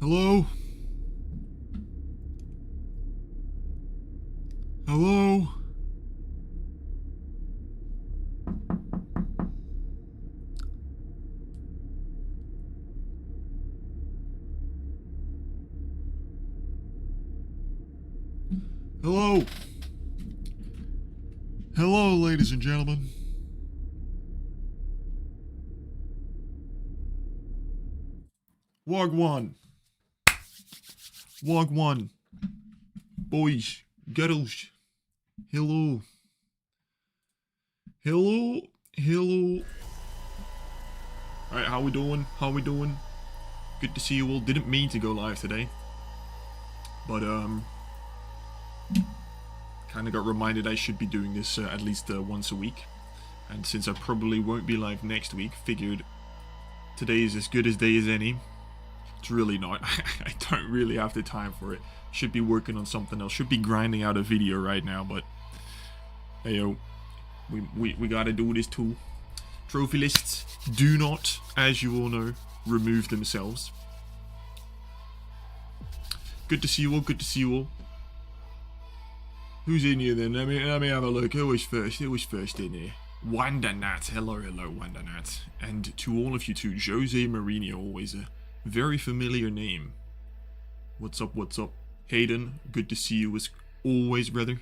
Hello? Hello? Hello? Hello, ladies and gentlemen. Wagwan. Wagwan. Boys. Girls. Hello. Hello. Hello. Alright, how we doing? How we doing? Good to see you all. Didn't mean to go live today. But, kind of got reminded I should be doing this at least once a week. And since I probably won't be live next week, figured today is as good as day as any. It's really not. I don't really have the time for it. Should be working on something else. Should be grinding out a video right now, but hey yo, we gotta do this too. Trophylists do not, as you all know, remove themselves. Good to see you all. Good to see you all. Who's in here then? Let me have a look. Who was first? Who was first in here? Wandanat. Hello, Wandanat. And to all of you too, Jose Mourinho, always a very familiar name. What's up, what's up? Hayden, good to see you as always, brother.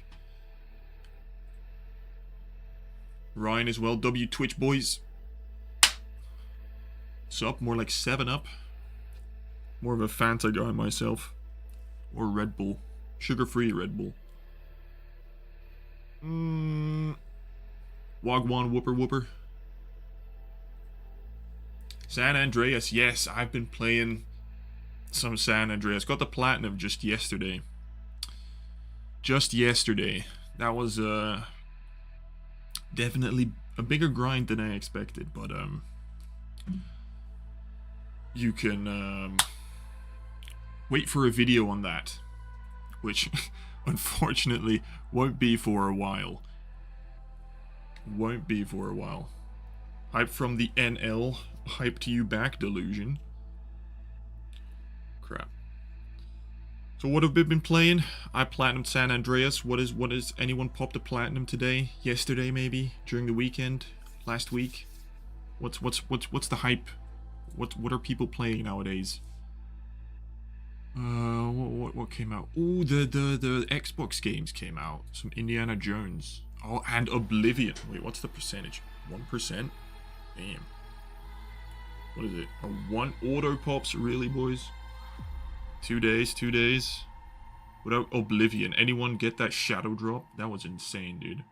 Ryan as well. W Twitch boys. Sup? More like 7-Up. More of a Fanta guy myself. Or Red Bull. Sugar-free Red Bull. Wagwan Whooper Whooper. San Andreas, yes, I've been playing some San Andreas. Got the platinum just yesterday. That was definitely a bigger grind than I expected, but you can wait for a video on that, which unfortunately won't be for a while. Hype from the NL. Hype to you back, delusion. Crap. So what have we been playing? I platinumed San Andreas. What is anyone popped a platinum today? Yesterday maybe? During the weekend? Last week? What's the hype? What are people playing nowadays? What came out? Oh, the Xbox games came out. Some Indiana Jones. Oh, and Oblivion. Wait, what's the percentage? 1%? Damn. What is it? A 1 auto pops? Really, boys? 2 days. Without Oblivion. Anyone get that shadow drop? That was insane, dude.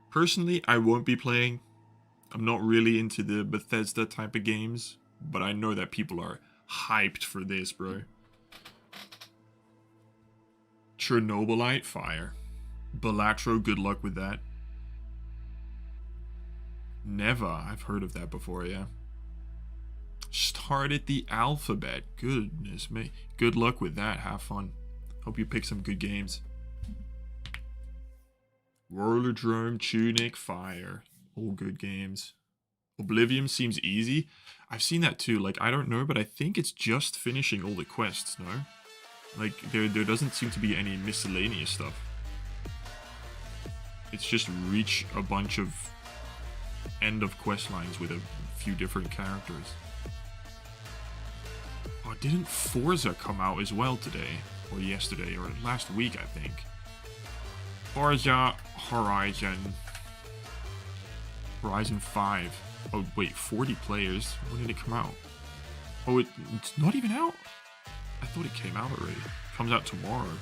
Personally, I won't be playing. I'm not really into the Bethesda type of games. But I know that people are hyped for this, bro. Chernobylite, fire. Balatro, good luck with that. Never. I've heard of that before, yeah. Started the alphabet. Goodness me. Good luck with that. Have fun. Hope you pick some good games. Rollerdrome, Tunic, fire. All good games. Oblivion seems easy. I've seen that too. Like, I don't know, but I think it's just finishing all the quests, no? Like, there doesn't seem to be any miscellaneous stuff. It's just reach a bunch of end of quest lines with a few different characters. Oh, didn't Forza come out as well today? Or yesterday, or last week, I think. Forza Horizon 5. Oh, wait, 40 players? When did it come out? Oh, it's not even out? I thought it came out already. It comes out tomorrow.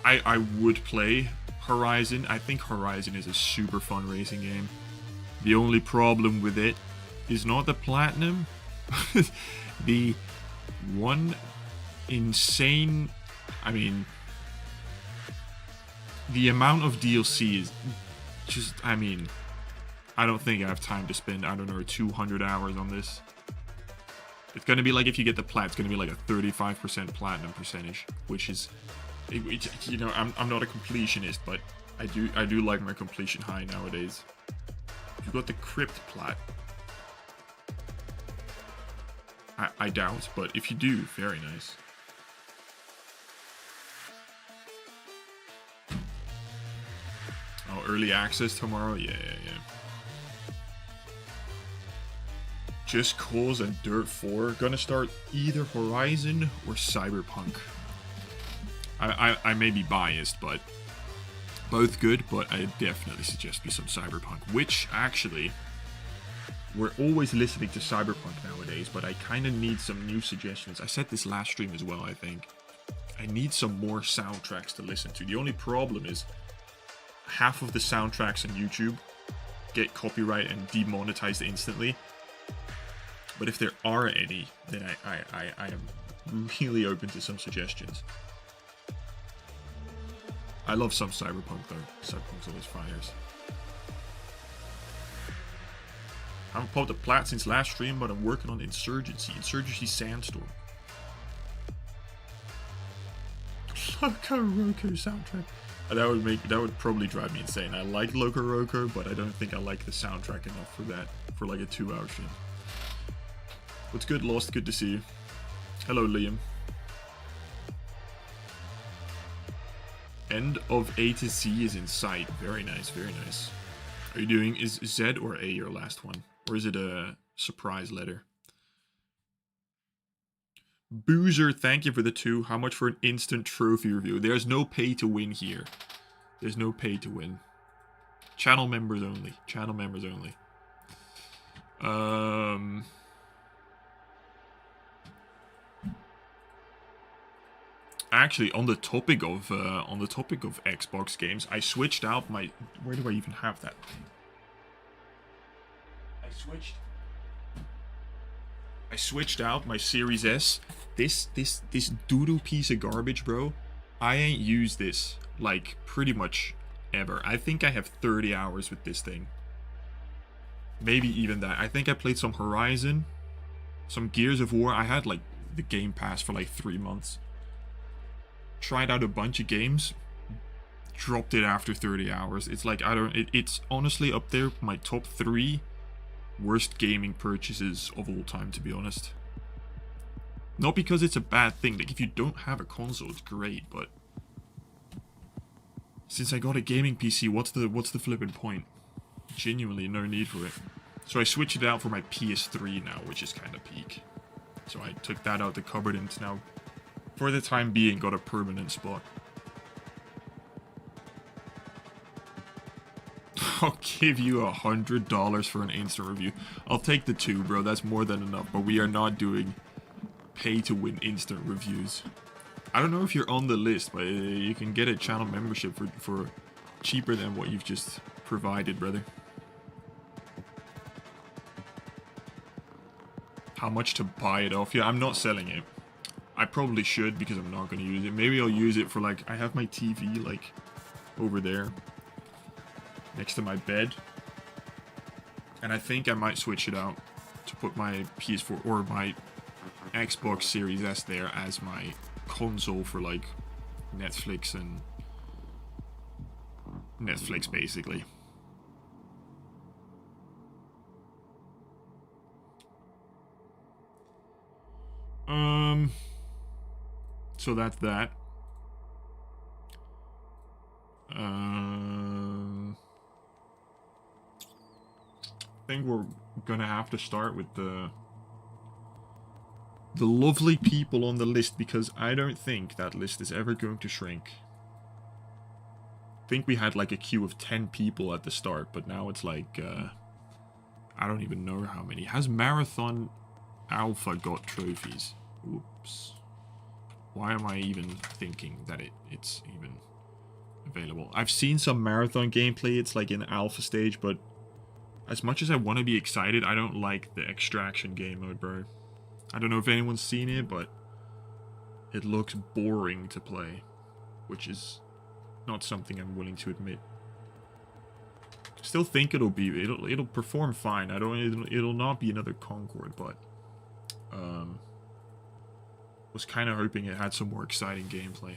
I would play Horizon. I think Horizon is a super fun racing game. The only problem with it is not the platinum. The one insane... I mean... The amount of DLC is just... I mean... I don't think I have time to spend, I don't know, 200 hours on this. It's gonna be like, if you get the plat, it's gonna be like a 35% platinum percentage, which is... You know, I'm not a completionist, but I do like my completion high nowadays. You got the crypt plat. I doubt, but if you do, very nice. Oh, early access tomorrow? Yeah. Just Cause and Dirt 4 gonna start either Horizon or Cyberpunk. I may be biased, but both good, but I definitely suggest me some Cyberpunk, which actually, we're always listening to Cyberpunk nowadays, but I kind of need some new suggestions. I said this last stream as well, I think. I need some more soundtracks to listen to. The only problem is half of the soundtracks on YouTube get copyright and demonetized instantly. But if there are any, then I am really open to some suggestions. I love some Cyberpunk though. Cyberpunk's always fires. I haven't popped a plat since last stream, but I'm working on Insurgency. Insurgency Sandstorm. Loco Roco soundtrack. That would probably drive me insane. I like Loco Roco, but I don't think I like the soundtrack enough for that, for like a 2-hour stream. What's good, Lost? Good to see you. Hello, Liam. End of A to Z is in sight. Very nice, very nice. Are you doing, is Z or A your last one? Or is it a surprise letter? Boozer, thank you for the 2. How much for an instant trophy review? There's no pay to win here. There's no pay to win. Channel members only. Channel members only. Actually, on the topic of Xbox games, I switched out my. Where do I even have that? I switched out my Series S. This doo-doo piece of garbage, bro. I ain't used this like pretty much ever. I think I have 30 hours with this thing. Maybe even that. I think I played some Horizon, some Gears of War. I had like the Game Pass for like 3 months. Tried out a bunch of games, dropped it after 30 hours. It's like, it's honestly up there, my top 3 worst gaming purchases of all time, to be honest. Not because it's a bad thing, like if you don't have a console, it's great, but since I got a gaming PC, what's the flipping point? Genuinely no need for it. So I switched it out for my PS3 now, which is kind of peak. So I took that out the cupboard and it's now, for the time being, got a permanent spot. I'll give you $100 for an instant review. I'll take the 2, bro. That's more than enough. But we are not doing pay-to-win instant reviews. I don't know if you're on the list, but you can get a channel membership for cheaper than what you've just provided, brother. How much to buy it off you? I'm not selling it. I probably should because I'm not going to use it. Maybe I'll use it for like, I have my TV like over there next to my bed. And I think I might switch it out to put my PS4 or my Xbox Series S there as my console for like Netflix and Netflix basically. So that's that. I think we're gonna have to start with the lovely people on the list, because I don't think that list is ever going to shrink. I think we had like a queue of 10 people at the start, but now it's like I don't even know how many. Has Marathon Alpha got trophies? Oops. Why am I even thinking that it's even available? I've seen some Marathon gameplay. It's like in alpha stage, but as much as I want to be excited, I don't like the extraction game mode, bro. I don't know if anyone's seen it, but it looks boring to play, which is not something I'm willing to admit. Still think it'll perform fine. It'll not be another Concord, but was kind of hoping it had some more exciting gameplay.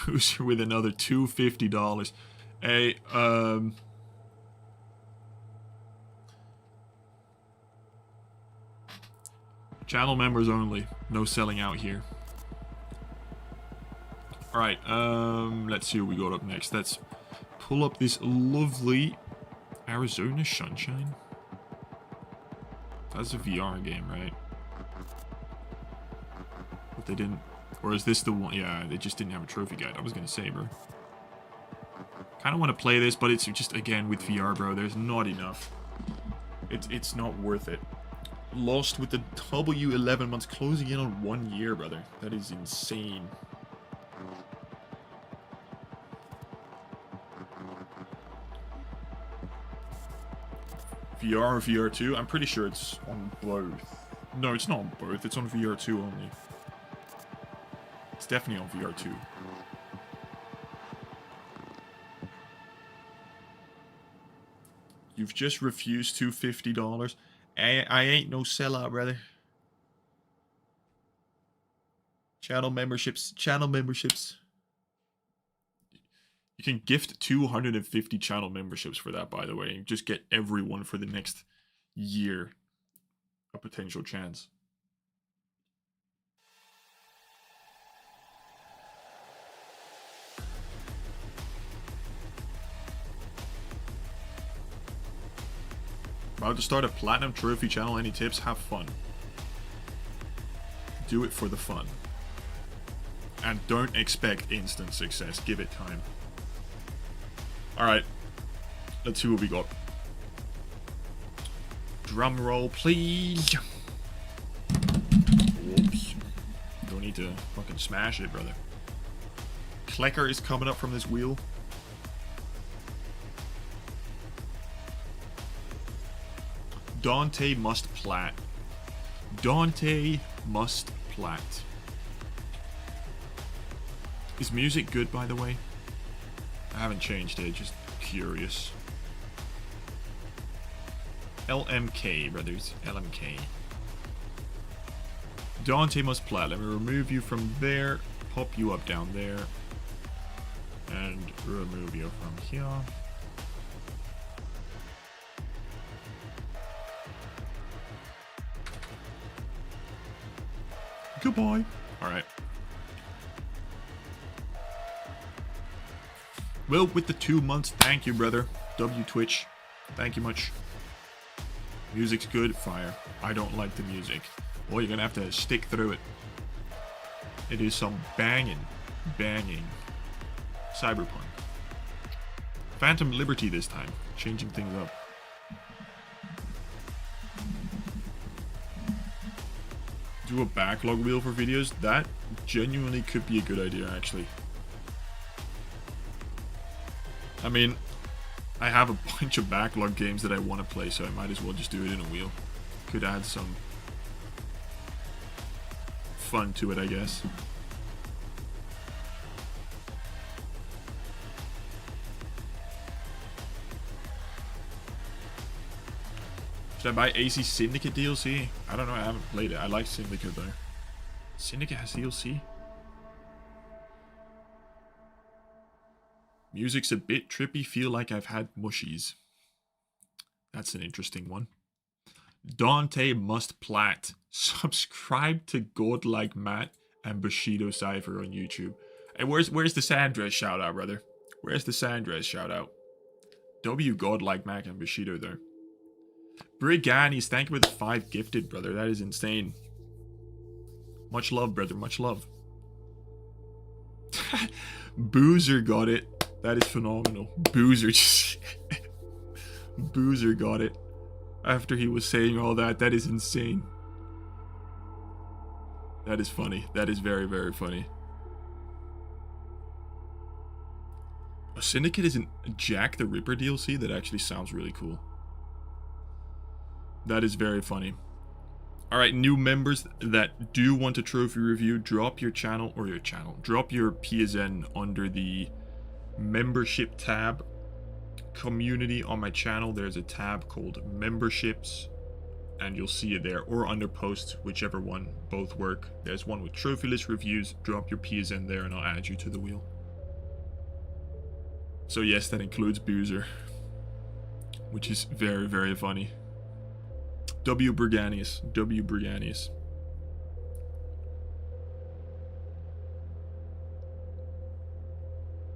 Booster with another $250. Hey, Channel members only. No selling out here. Alright, let's see what we got up next. Let's pull up this lovely Arizona Sunshine. That's a VR game, right? But they didn't... Or is this the one? Yeah, they just didn't have a trophy guide. I was gonna say, bro. Kind of want to play this, but it's just, again, with VR, bro. There's not enough. It's not worth it. Lost with the W 11 months, closing in on 1 year, brother. That is insane. VR or VR2? I'm pretty sure it's on both. No, it's not on both. It's on VR2 only. It's definitely on VR2. You've just refused $250. I ain't no sellout, brother. Channel memberships. Channel memberships. You can gift 250 channel memberships for that, by the way. Just get everyone for the next year a potential chance. About to start a platinum trophy channel. Any tips? Have fun. Do it for the fun. And don't expect instant success. Give it time. Alright. Let's see what we got. Drum roll, please. Whoops. Don't need to fucking smash it, brother. Klecker is coming up from this wheel. Dante must plat. Dante must plat. Is music good, by the way? I haven't changed it, just curious. LMK, brothers. LMK. Dante must plat. Let me remove you from there. Pop you up down there. And remove you from here. Goodbye. Alright. Well, with the 2 months, thank you, brother. W Twitch. Thank you much. Music's good. Fire. I don't like the music. Well, you're gonna have to stick through it. It is some banging. Banging. Cyberpunk. Phantom Liberty this time. Changing things up. Do a backlog wheel for videos? That genuinely could be a good idea, actually. I mean, I have a bunch of backlog games that I want to play, so I might as well just do it in a wheel. Could add some fun to it, I guess. Should I buy AC Syndicate DLC? I don't know, I haven't played it. I like Syndicate though. Syndicate has DLC? Music's a bit trippy, feel like I've had mushies. That's an interesting one. Dante must plat. Subscribe to Godlike Matt and Bushido Cypher on YouTube. Hey, where's the Sandres shout out, brother? Where's the Sandres shout out? W Godlike Matt and Bushido there. Briganies, thank you for the 5 gifted, brother. That is insane. Much love, brother. Much love. Boozer got it. That is phenomenal. Boozer just... Boozer got it. After he was saying all that, that is insane. That is funny. That is very, very funny. A Syndicate isn't Jack the Ripper DLC? That actually sounds really cool. That is very funny. Alright, new members that do want a trophy review, drop your channel, or your channel, drop your PSN under the membership tab. Community on my channel, there's a tab called memberships, and you'll see it there, or under posts, whichever one, both work. There's one with Trophylists reviews, drop your PSN there and I'll add you to the wheel. So yes, that includes Boozer, which is very, very funny. W. Briganius. W. Briganius.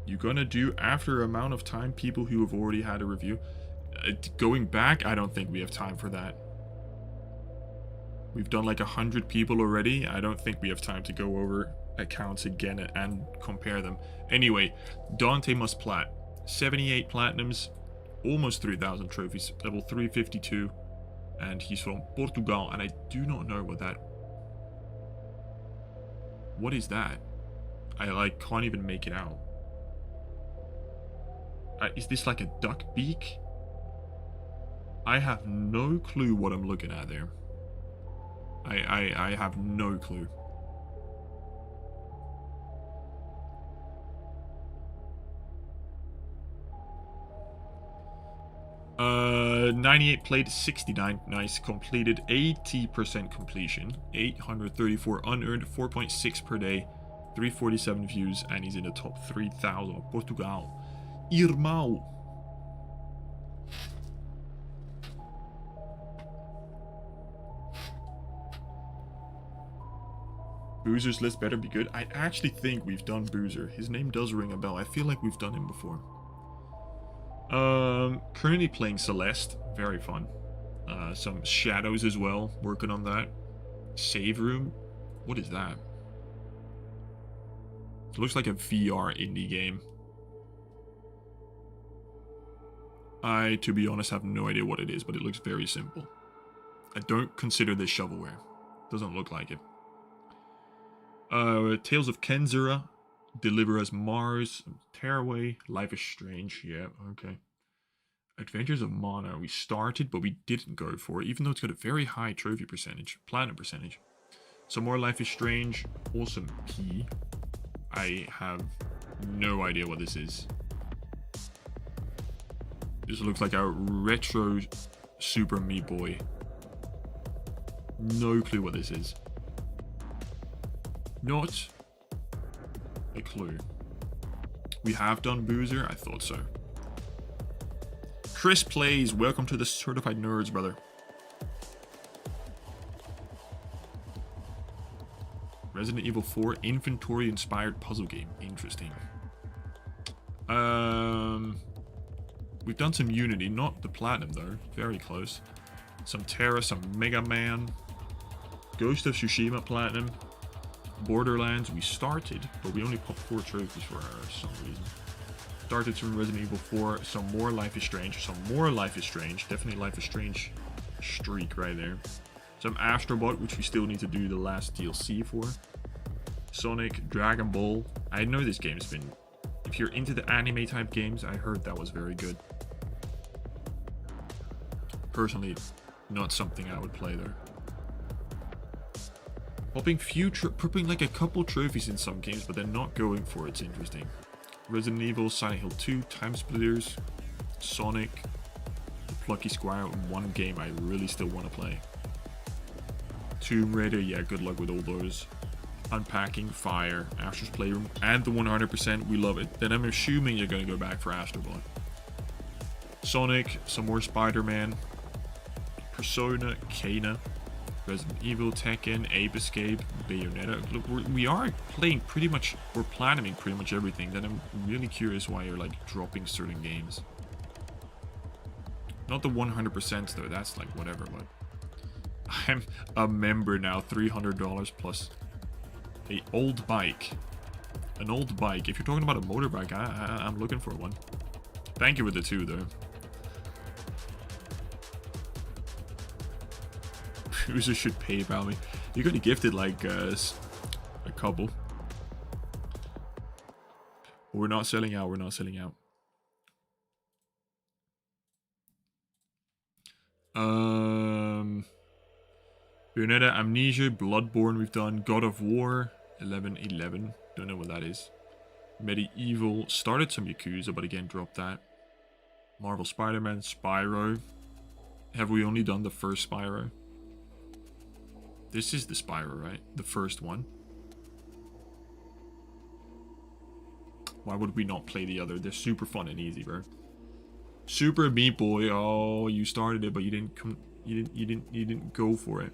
You're gonna do after amount of time people who have already had a review. Going back, I don't think we have time for that. We've done like 100 people already. I don't think we have time to go over accounts again and compare them. Anyway, Dante must plat. 78 platinums, almost 3,000 trophies, level 352. And he's from Portugal, and I do not know what that... What is that? I like can't even make it out. Is this like a duck beak? I have no clue what I'm looking at there. I have no clue. 98 played, 69 nice, completed, 80% completion, 834 unearned, 4.6 per day, 347 views, and he's in the top 3,000 of Portugal. Irmão. Boozer's list better be good. I actually think we've done Boozer. His name does ring a bell. I feel like we've done him before. Currently playing Celeste. Very fun. Some Shadows as well. Working on that. Save Room. What is that? It looks like a VR indie game. I, to be honest, have no idea what it is, but it looks very simple. I don't consider this shovelware. Doesn't look like it. Tales of Kenzura, Deliver Us Mars, Tearaway, Life is Strange, yeah, okay. Adventures of Mana, we started, but we didn't go for it, even though it's got a very high trophy percentage, platinum percentage. Some more Life is Strange, Awesome P. I have no idea what this is. This looks like a retro Super Meat Boy. No clue what this is. Not a clue. We have done Boozer? I thought so. Chris Plays, welcome to the Certified Nerds, brother. Resident Evil 4 inventory-inspired puzzle game. Interesting. We've done some Unity, not the Platinum though. Very close. Some Terra, some Mega Man. Ghost of Tsushima Platinum. Borderlands, we started, but we only popped 4 trophies for some reason. Started some Resident Evil 4, some more Life is Strange, some more Life is Strange, definitely Life is Strange streak right there. Some Astrobot, which we still need to do the last DLC for. Sonic, Dragon Ball. I know this game's been, if you're into the anime type games, I heard that was very good. Personally, not something I would play though. Popping like a couple trophies in some games, but then not going for it's interesting. Resident Evil, Silent Hill 2, Time Splitters, Sonic, the Plucky Squire, one game I really still want to play. Tomb Raider, yeah, good luck with all those. Unpacking, Fire, Astro's Playroom, and the 100%, we love it. Then I'm assuming you're going to go back for Astrobot. Sonic, some more Spider-Man, Persona, Kana, Resident Evil, Tekken, Ape Escape, Bayonetta. Look, we are playing pretty much, we're planning pretty much everything. Then I'm really curious why you're like dropping certain games. Not the 100% though, that's like whatever, but I'm a member now, $300 plus a old bike. An old bike. If you're talking about a motorbike, I'm looking for one. Thank you for the 2 though. Users should PayPal me. You could have gifted like a couple. We're not selling out. We're not selling out. Bayonetta, Amnesia, Bloodborne. We've done God of War, 1111. Don't know what that is. Medieval. Started some Yakuza, but again dropped that. Marvel Spider-Man, Spyro. Have we only done the first Spyro? This is the Spyro, right? The first one. Why would we not play the other? They're super fun and easy, bro. Super Meat Boy. Oh, you started it, but you didn't come. You didn't go for it.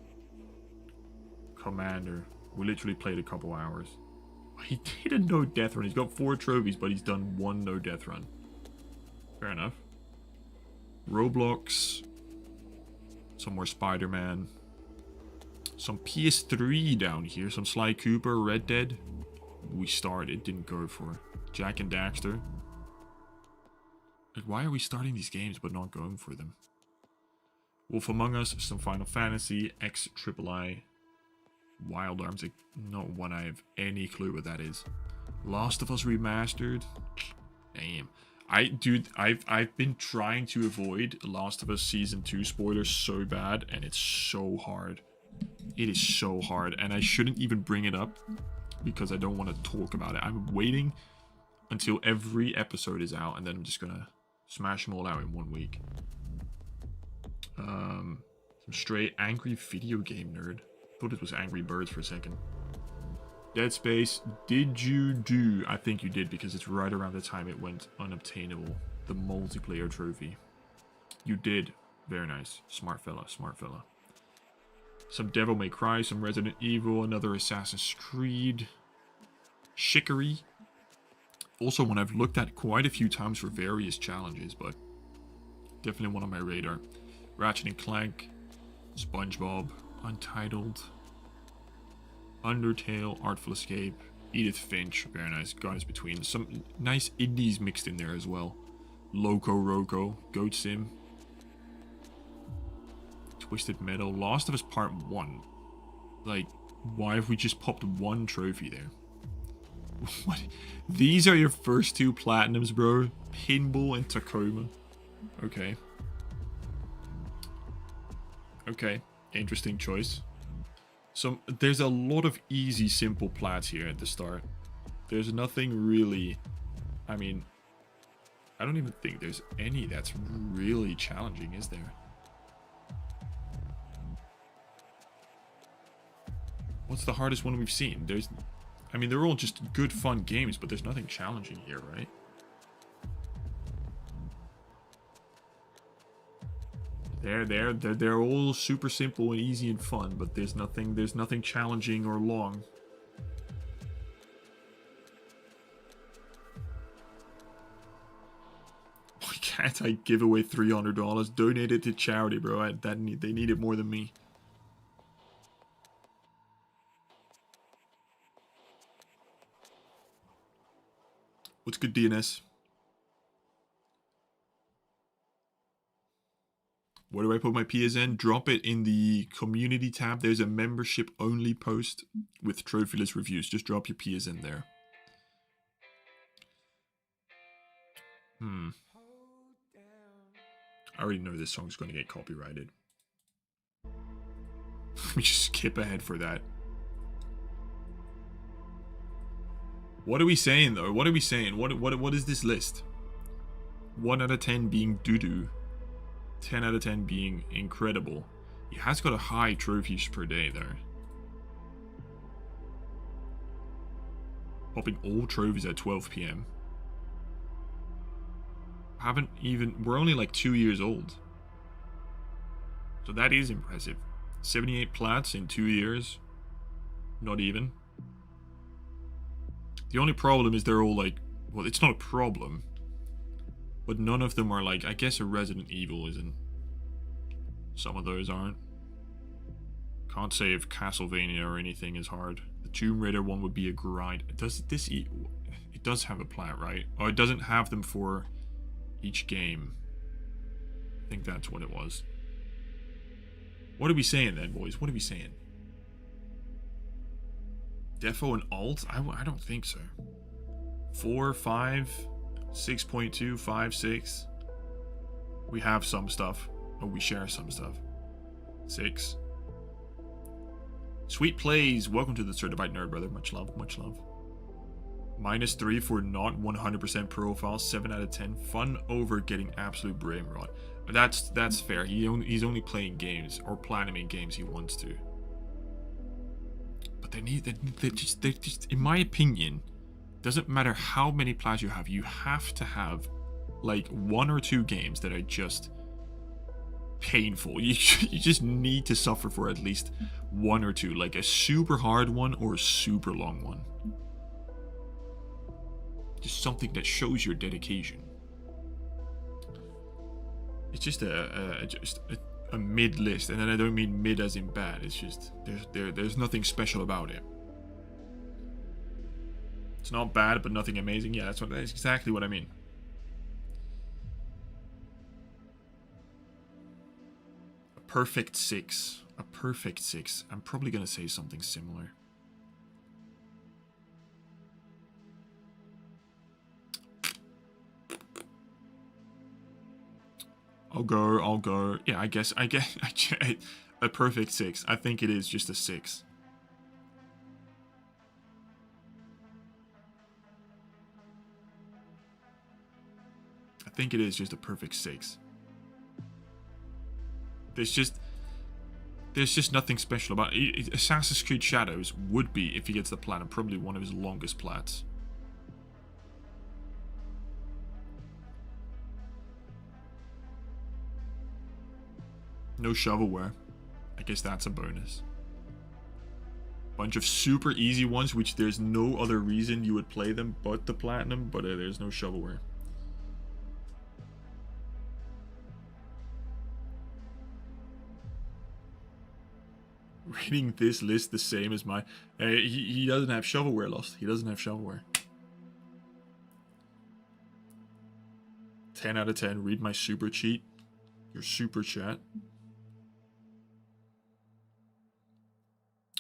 Commander. We literally played a couple hours. He did a no-death run. He's got 4 trophies, but he's done 1 no-death run. Fair enough. Roblox. Some more Spider-Man. Some PS3 down here. Some Sly Cooper, Red Dead. We started, didn't go for. Jack and Daxter. Like, why are we starting these games but not going for them? Wolf Among Us, some Final Fantasy, X Triple I, Wild Arms. Like, not one I have any clue what that is. Last of Us Remastered. Damn. I've been trying to avoid Last of Us Season 2 spoilers so bad, and it's so hard. It is so hard, and I shouldn't even bring it up because I don't want to talk about it. I'm waiting until every episode is out, and then I'm just gonna smash them all out in 1 week. Some straight angry video game nerd. Thought it was Angry Birds for a second. Dead Space, did you do? I think you did, because it's right around the time it went unobtainable. The multiplayer trophy. You did. Very nice. Smart fella, smart fella. Some Devil May Cry, some Resident Evil, another Assassin's Creed. Chicory. Also one I've looked at quite a few times for various challenges, but definitely one on my radar. Ratchet and Clank, SpongeBob, Untitled, Undertale, Artful Escape, Edith Finch, very nice. Guys Between. Some nice indies mixed in there as well. Loco Roco, Goat Sim, Twisted Metal, Last of Us Part 1. Like, why have we just popped 1 trophy there? What? These are your first 2 platinums, bro? Pinball and Tacoma. Okay. Okay. Interesting choice. So, there's a lot of easy, simple plats here at the start. There's nothing really... I mean, I don't even think there's any that's really challenging, is there? What's the hardest one we've seen? I mean, they're all just good, fun games, but there's nothing challenging here, right? They're all super simple and easy and fun, but there's nothing challenging or long. Why can't I give away $300? Donate it to charity, bro. They need it more than me. What's good, DNS? Where do I put my PSN? Drop it in the community tab. There's a membership only post with Trophylist reviews. Just drop your PSN there. I already know this song's going to get copyrighted. Let me just skip ahead for that. What are we saying though? What are we saying? What is this list? 1 out of 10 being doo-doo. 10 out of 10 being incredible. He has got a high trophies per day there. Popping all trophies at 12 PM. We're only like 2 years old. So that is impressive. 78 plats in 2 years. Not even. The only problem is they're all like, well, it's not a problem, but none of them are like, I guess a Resident Evil isn't. Some of those aren't. Can't say if Castlevania or anything is hard. The Tomb Raider one would be a grind. It does have a plat, right? Oh, it doesn't have them for each game. I think that's what it was. What are we saying then, boys? What are we saying? Defo and alt? I don't think so. 4, 5, 6.2, 5, 6. We have some stuff. Oh, we share some stuff. 6. Sweet plays. Welcome to the Certified Nerd, brother. Much love, much love. -3 for not 100% profile. 7 out of 10. Fun over getting absolute brain rot. That's fair. He's only playing games or platinum games he wants to. But they're just, in my opinion, doesn't matter how many plats you have to have like 1 or 2 games that are just painful. You just need to suffer for at least 1 or 2, like a super hard one or a super long one. Just something that shows your dedication. It's just a mid list, and then I don't mean mid as in bad. It's just there's nothing special about it. It's not bad, but nothing amazing. Yeah, that's exactly what I mean. A perfect 6. A perfect 6. I'm probably gonna say something similar. I'll go. Yeah, I guess a perfect 6. I think it is just a 6. I think it is just a perfect 6. There's just nothing special about it. Assassin's Creed Shadows would be, if he gets the platinum, probably one of his longest plats. No shovelware. I guess that's a bonus. Bunch of super easy ones, which there's no other reason you would play them but the platinum, but there's no shovelware. Rating this list the same as my... he doesn't have shovelware, Lost. He doesn't have shovelware. 10 out of 10. Read my super cheat. Your super chat.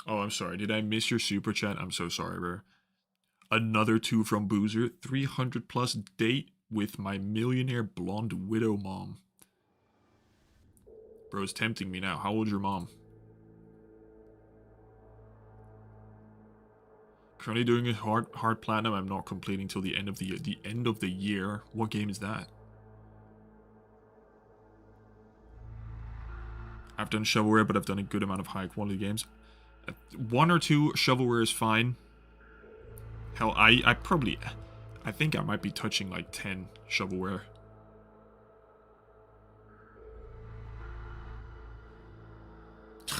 Oh, I'm sorry. Did I miss your super chat? I'm so sorry, bro. Another 2 from Boozer. 300 plus date with my millionaire blonde widow mom. Bro, it's tempting me now. How old's your mom? Currently doing a hard platinum. I'm not completing till the end of the year. The end of the year? What game is that? I've done shovelware, but I've done a good amount of high quality games. 1 or 2 shovelware is fine. Hell, I think I might be touching like 10 shovelware.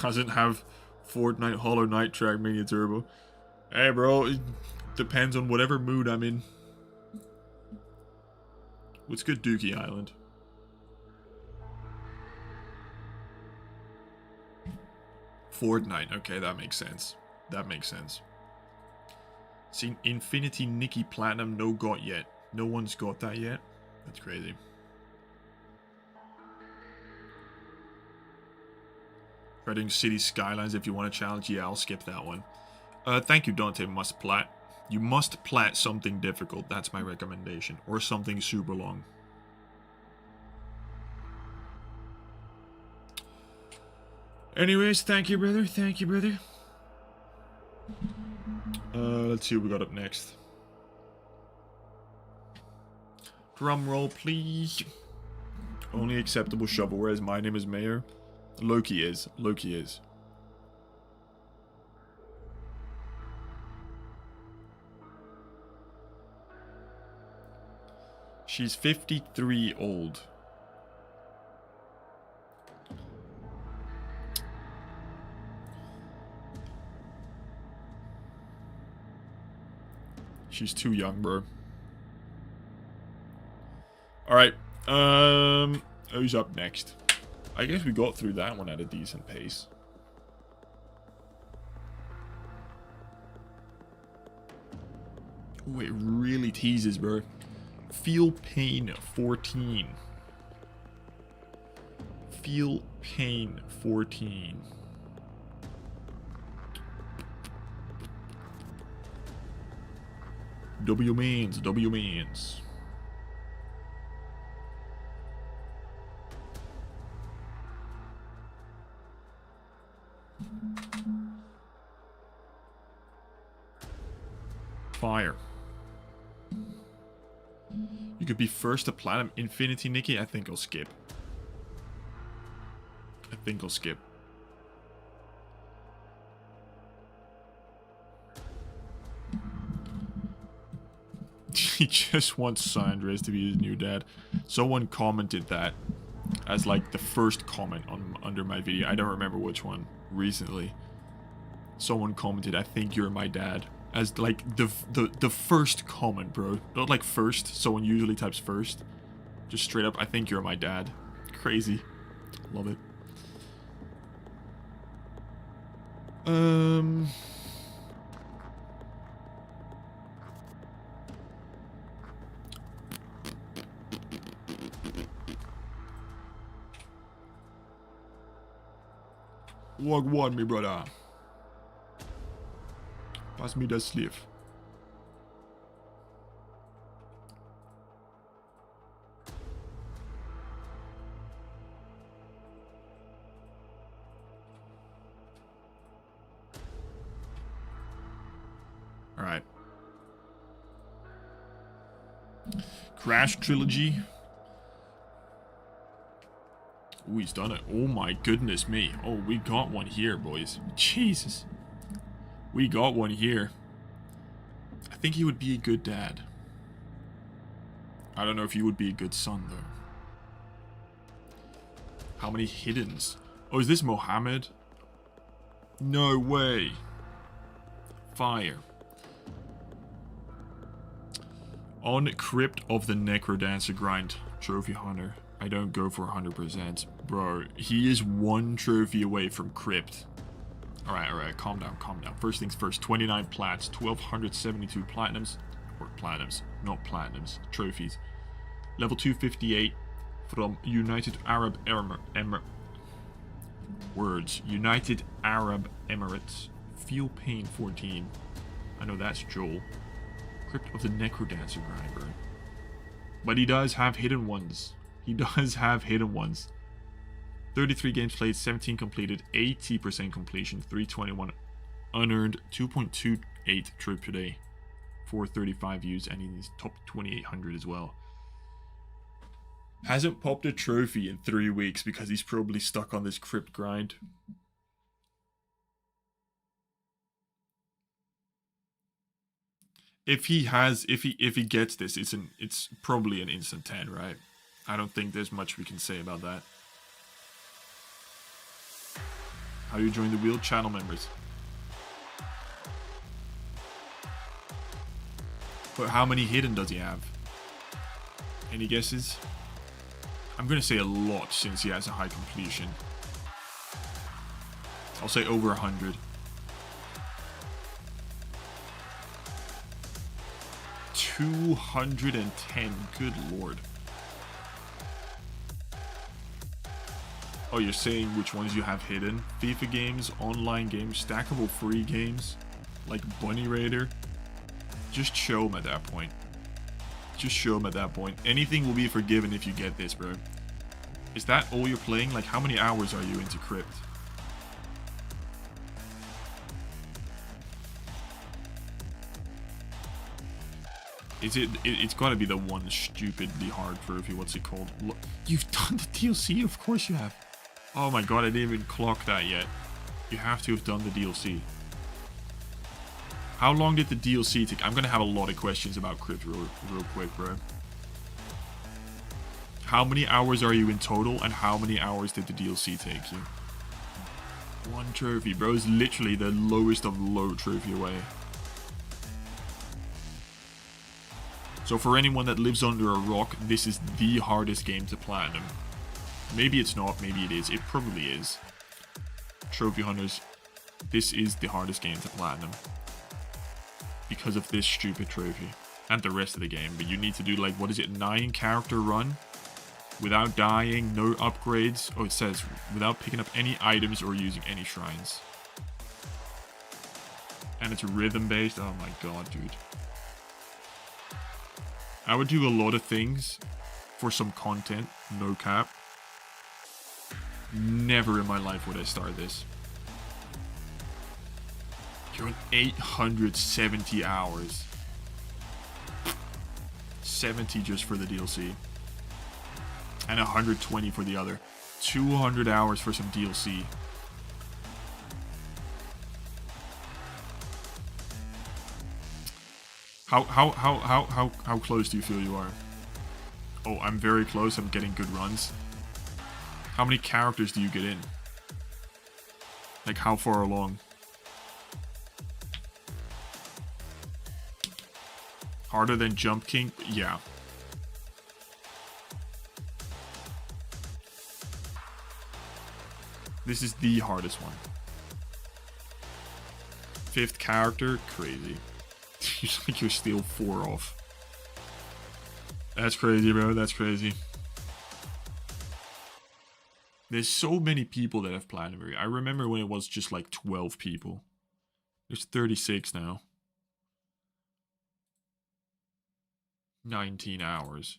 Doesn't have Fortnite Hollow Knight track Mini Turbo. Hey bro, it depends on whatever mood I'm in. What's good, Dookie Island? Fortnite, okay, that makes sense. That makes sense. See, Infinity Nikki Platinum, no got yet. No one's got that yet. That's crazy. Reading City Skylines, if you want to challenge, yeah, I'll skip that one. Thank you, Dante. Must plat. You must plat something difficult. That's my recommendation. Or something super long. Anyways, thank you, brother. Thank you, brother. Let's see what we got up next. Drum roll, please. Only acceptable shovelware is My Name is Mayor. Loki is. Loki is. She's 53 old. She's too young, bro. Alright. Who's up next? I guess we got through that one at a decent pace. Oh, it really teases, bro. Feel Pain 14. Feel Pain 14. W means. Fire. You could be first to platinum Infinity Nikki. I think I'll skip. He just wants Sandres to be his new dad. Someone commented that as like the first comment under my video. I don't remember which one recently. Someone commented, I think you're my dad. as like the first comment, bro. Not like first. Someone usually types first. Just straight up, I think you're my dad. Crazy. Love it. What, me brother? Pass me the sleeve. Alright. Crash Trilogy. Ooh, he's done it. Oh my goodness me. Oh, we got one here, boys. Jesus. We got one here. I think he would be a good dad. I don't know if he would be a good son, though. How many hiddens? Oh, is this Mohammed? No way. Fire. On Crypt of the Necrodancer grind. Trophy Hunter. I don't go for 100%. Bro, he is one trophy away from Crypt. Alright, calm down. First things first, 29 plats, 1272 platinums. Or platinums, not platinums, trophies. Level 258 from United Arab United Arab Emirates. Feel Pain 14. I know that's Joel. Crypt of the Necrodancer grind, bro. But he does have hidden ones. 33 games played, 17 completed, 80% completion, 321 unearned, 2.28 trope per day, 435 views, and he's top 2800 as well. Hasn't popped a trophy in 3 weeks because he's probably stuck on this crypt grind. If he gets this, it's probably an instant 10, right? I don't think there's much we can say about that. How you join the wheel? Channel members. But how many hidden does he have? Any guesses? I'm gonna say a lot since he has a high completion. I'll say over 100. 210. Good lord. Oh, you're saying which ones you have hidden? FIFA games, online games, stackable free games, like Bunny Raider. Just show him at that point. Just show him at that point. Anything will be forgiven if you get this, bro. Is that all you're playing? Like, how many hours are you into Crypt? It's gotta be the one stupidly hard trophy. What's it called? Look, you've done the DLC, of course you have. Oh my god, I didn't even clock that yet. You have to have done the DLC. How long did the DLC take? I'm gonna have a lot of questions about Crypt real quick, bro. How many hours are you in total, and how many hours did the DLC take you? One trophy, bro, is literally the lowest of low trophy away. So for anyone that lives under a rock, this is the hardest game to platinum. Maybe it's not, maybe it is. It probably is. Trophy Hunters, this is the hardest game to platinum. Because of this stupid trophy. And the rest of the game. But you need to do, like, what is it, 9 character run? Without dying, no upgrades. Oh, it says, without picking up any items or using any shrines. And it's rhythm based. Oh my god, dude. I would do a lot of things for some content, no cap. Never in my life would I start this. You're on 870 hours. 70 just for the DLC. And 120 for the other. 200 hours for some DLC. How close do you feel you are? Oh, I'm very close. I'm getting good runs. How many characters do you get in? Like, how far along? Harder than Jump King? Yeah. This is the hardest one. 5th character? Crazy. You're still 4 off. That's crazy, bro. That's crazy. There's so many people that have Platinum. I remember when it was just like 12 people. There's 36 now. 19 hours.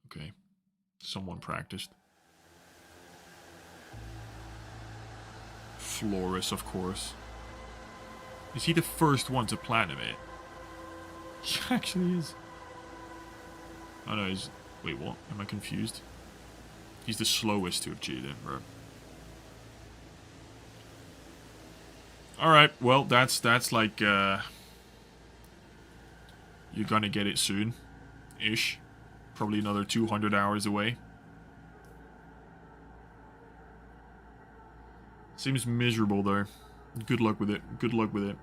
Okay. Someone practiced. Florist, of course. Is he the first one to Platinum it? He actually is. Oh no, he's... Wait, what? Am I confused? He's the slowest to achieve it, bro. Alright, well, that's like, you're gonna get it soon. Ish. Probably another 200 hours away. Seems miserable, though. Good luck with it. Good luck with it.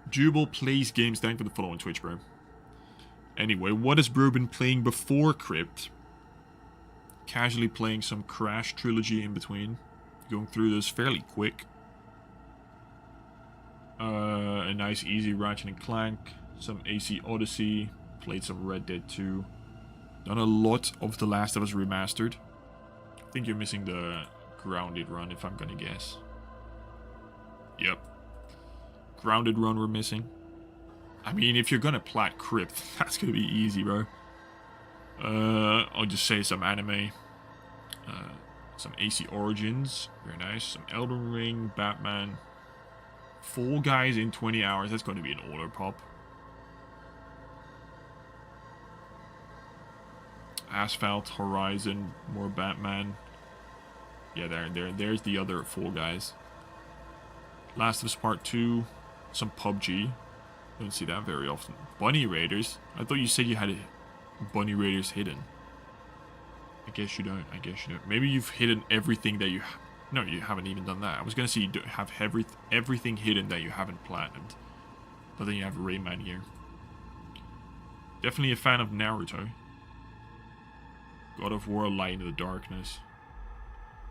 Jubal plays games. Thank you for the follow on Twitch, bro. Anyway, what has bro been playing before Crypt? Casually playing some Crash Trilogy in between. Going through this fairly quick. A nice easy Ratchet and Clank. Some AC Odyssey. Played some Red Dead 2. Done a lot of The Last of Us Remastered. I think you're missing the Grounded run, if I'm gonna guess. Yep. Grounded run we're missing. I mean, if you're gonna plat Crypt, that's gonna be easy, bro. I'll just say some anime. Some AC Origins. Very nice. Some Elden Ring, Batman. Fall Guys in 20 hours. That's gonna be an auto pop. Asphalt, Horizon, more Batman. Yeah, there's the other Fall Guys. Last of Us Part 2. Some PUBG. Don't see that very often. Bunny Raiders. I thought you said you had Bunny Raiders hidden. I guess you don't. I guess you don't. Maybe you've hidden everything that you... No, you haven't even done that. I was going to say you don't have everything hidden that you haven't platinumed. But then you have Rayman here. Definitely a fan of Naruto. God of War, Light in the Darkness.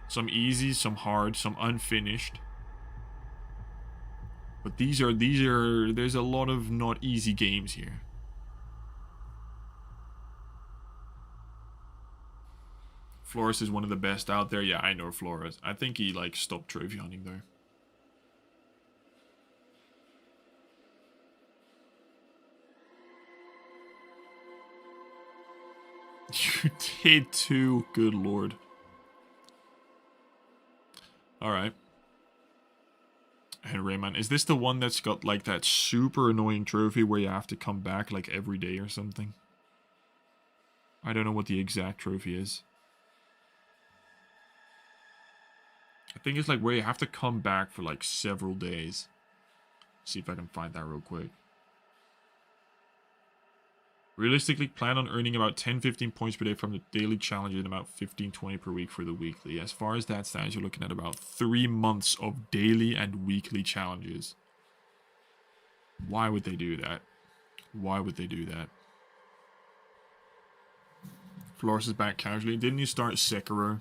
Some easy, some hard, some unfinished. But these are, there's a lot of not easy games here. Flores is one of the best out there. Yeah, I know Flores. I think he, like, stopped trophy hunting, though. You did too. Good lord. Alright. And Rayman, is this the one that's got, like, that super annoying trophy where you have to come back, like, every day or something? I don't know what the exact trophy is. I think it's, like, where you have to come back for, like, several days. See if I can find that real quick. Realistically, plan on earning about 10-15 points per day from the daily challenge and about 15-20 per week for the weekly. As far as that stands, you're looking at about 3 months of daily and weekly challenges. Why would they do that? Why would they do that? Flores is back casually. Didn't he start Sekiro?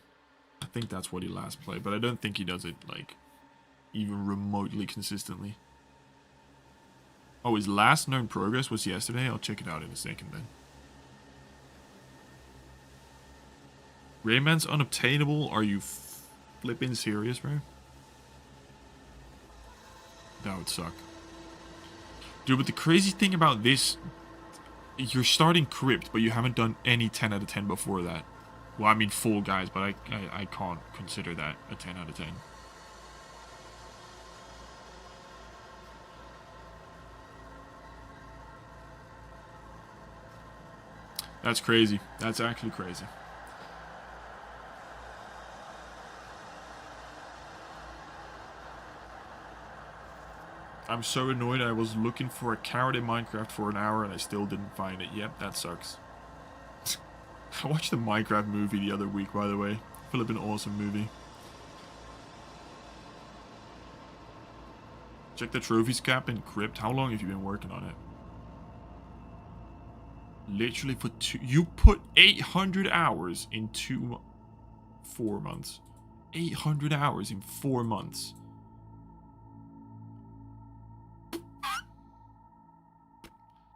I think that's what he last played, but I don't think he does it, like, even remotely consistently. Oh, his last known progress was yesterday? I'll check it out in a second then. Rayman's unobtainable? Are you flipping serious, bro? That would suck. Dude, but the crazy thing about this... You're starting Crypt, but you haven't done any 10 out of 10 before that. Well, I mean Fall Guys, but I can't consider that a 10 out of 10. That's crazy. That's actually crazy. I'm so annoyed. I was looking for a carrot in Minecraft for an hour and I still didn't find it. Yep, that sucks. I watched the Minecraft movie the other week, by the way. Flippin' awesome movie. Check the trophies cap in Crypt. How long have you been working on it? Literally for you put 800 hours in 4 months. 800 hours in 4 months.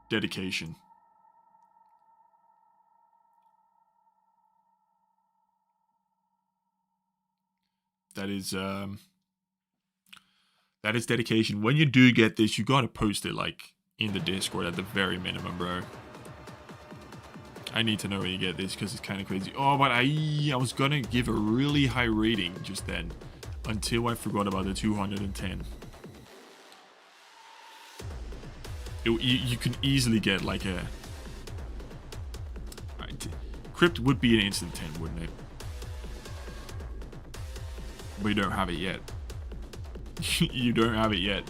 Dedication. That is dedication. When you do get this, you gotta post it like in the Discord at the very minimum, bro. I need to know when you get this because it's kind of crazy. Oh, but I was gonna give a really high rating just then until I forgot about the 210. You can easily get like a... Crypt would be an instant 10, wouldn't it? But you don't have it yet. You don't have it yet.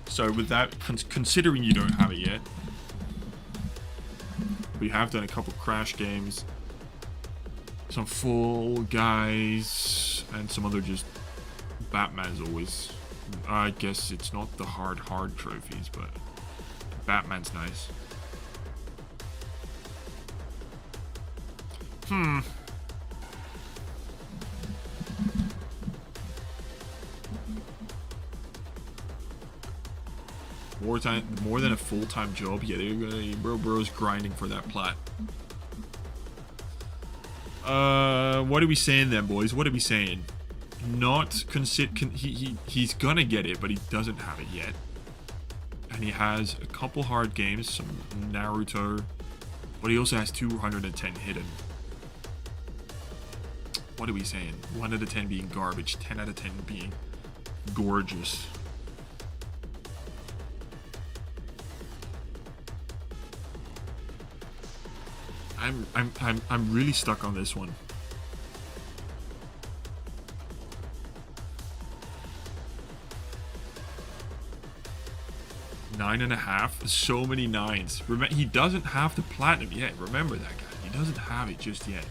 So with that, considering you don't have it yet, we have done a couple Crash games, some Fall Guys, and some other just Batman's always. I guess it's not the hard trophies, but Batman's nice. More than a full-time job. Yeah, they're gonna, bro's grinding for that plat. What are we saying then, boys? What are we saying? Not he's gonna get it, but he doesn't have it yet. And he has a couple hard games, some Naruto, but he also has 210 hidden. What are we saying? 1 out of 10 being garbage, 10 out of 10 being gorgeous. I'm really stuck on this one. Nine and a half. So many nines. Remember, he doesn't have the platinum yet. Remember that guy. He doesn't have it just yet.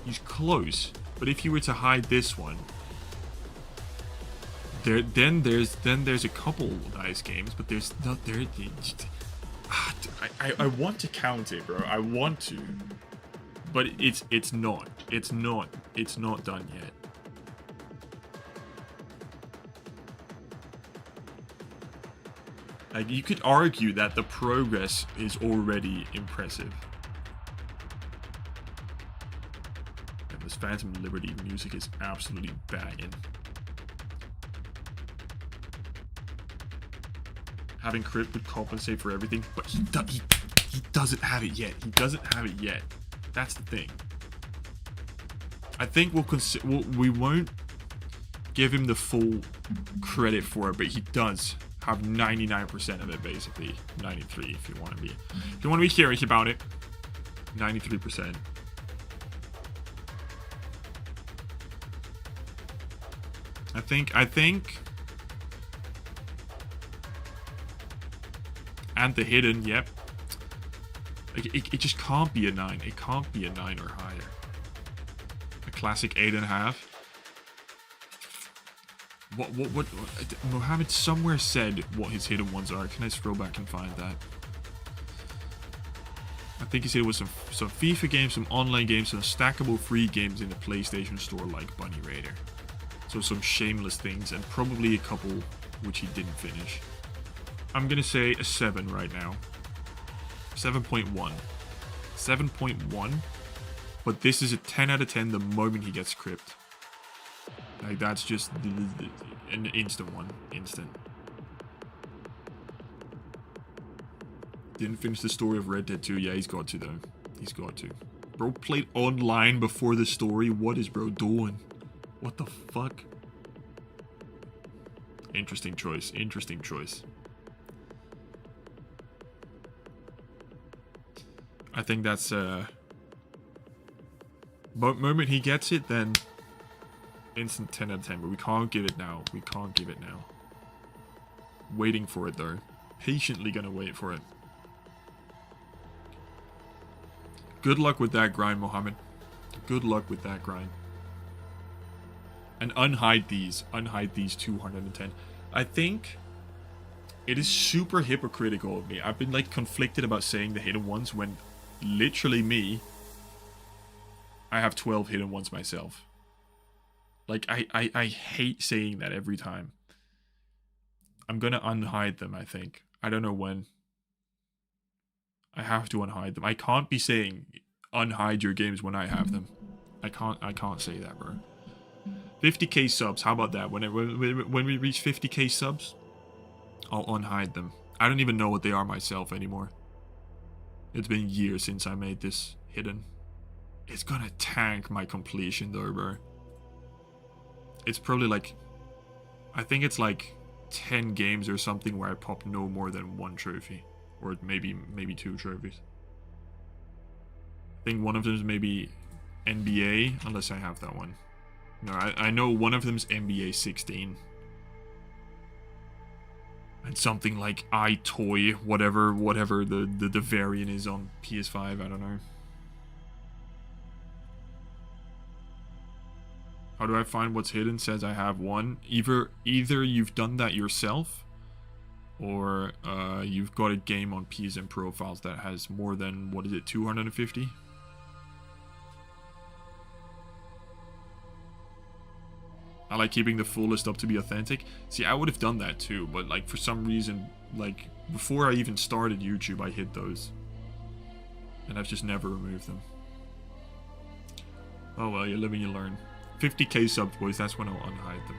He's close. But if you were to hide this one, then there's a couple nice games, but there's not there. I want to count it, bro. I want to, but it's not done yet. Like, you could argue that the progress is already impressive. And this Phantom Liberty music is absolutely banging. Having Crypt would compensate for everything, but he doesn't have it yet. He doesn't have it yet. That's the thing. I think we won't give him the full credit for it, but he does have 99% of it, basically. 93 if you want to be curious about it. 93%. I think and the hidden, yep. Like, it just can't be a 9. It can't be a 9 or higher. A classic 8.5. What Mohammed somewhere said what his hidden ones are. Can I scroll back and find that? I think he said it was some FIFA games, some online games, some stackable free games in the PlayStation Store like Bunny Raider. So some shameless things, and probably a couple which he didn't finish. I'm gonna say a 7 right now. 7.1. 7.1. But this is a 10 out of 10 the moment he gets Crypt. Like, that's just an instant one. Instant. Didn't finish the story of Red Dead 2. Yeah, he's got to, though. He's got to. Bro played online before the story. What is bro doing? What the fuck? Interesting choice. Interesting choice. I think that's moment he gets it, then instant 10 out of 10. But we can't give it now. We can't give it now. Waiting for it though. Patiently gonna wait for it. Good luck with that grind, Mohammed. Good luck with that grind. And unhide these. Unhide these 210. I think it is super hypocritical of me. I've been like conflicted about saying the hidden ones when literally me, I have 12 hidden ones myself. Like, I hate saying that every time. I'm gonna unhide them, I think. I don't know when. I have to unhide them. I can't be saying unhide your games when I have them. I can't say that, bro. 50k subs, how about that? When we reach 50k subs, I'll unhide them. I don't even know what they are myself anymore. It's been years since I made this hidden. It's gonna tank my completion though, bro. It's probably like, I think it's like 10 games or something where I pop no more than 1 trophy. Or maybe 2 trophies. I think one of them is maybe NBA, unless I have that one. No, I know one of them is NBA 16. And something like iToy, whatever the variant is on PS5, I don't know. How do I find what's hidden? Says I have one. Either you've done that yourself, or you've got a game on PSN profiles that has more than, what is it, 250? I like keeping the full list up to be authentic. See, I would have done that too, but like for some reason, like before I even started YouTube, I hid those. And I've just never removed them. Oh well, you live and you learn. 50k subs, boys, that's when I'll unhide them.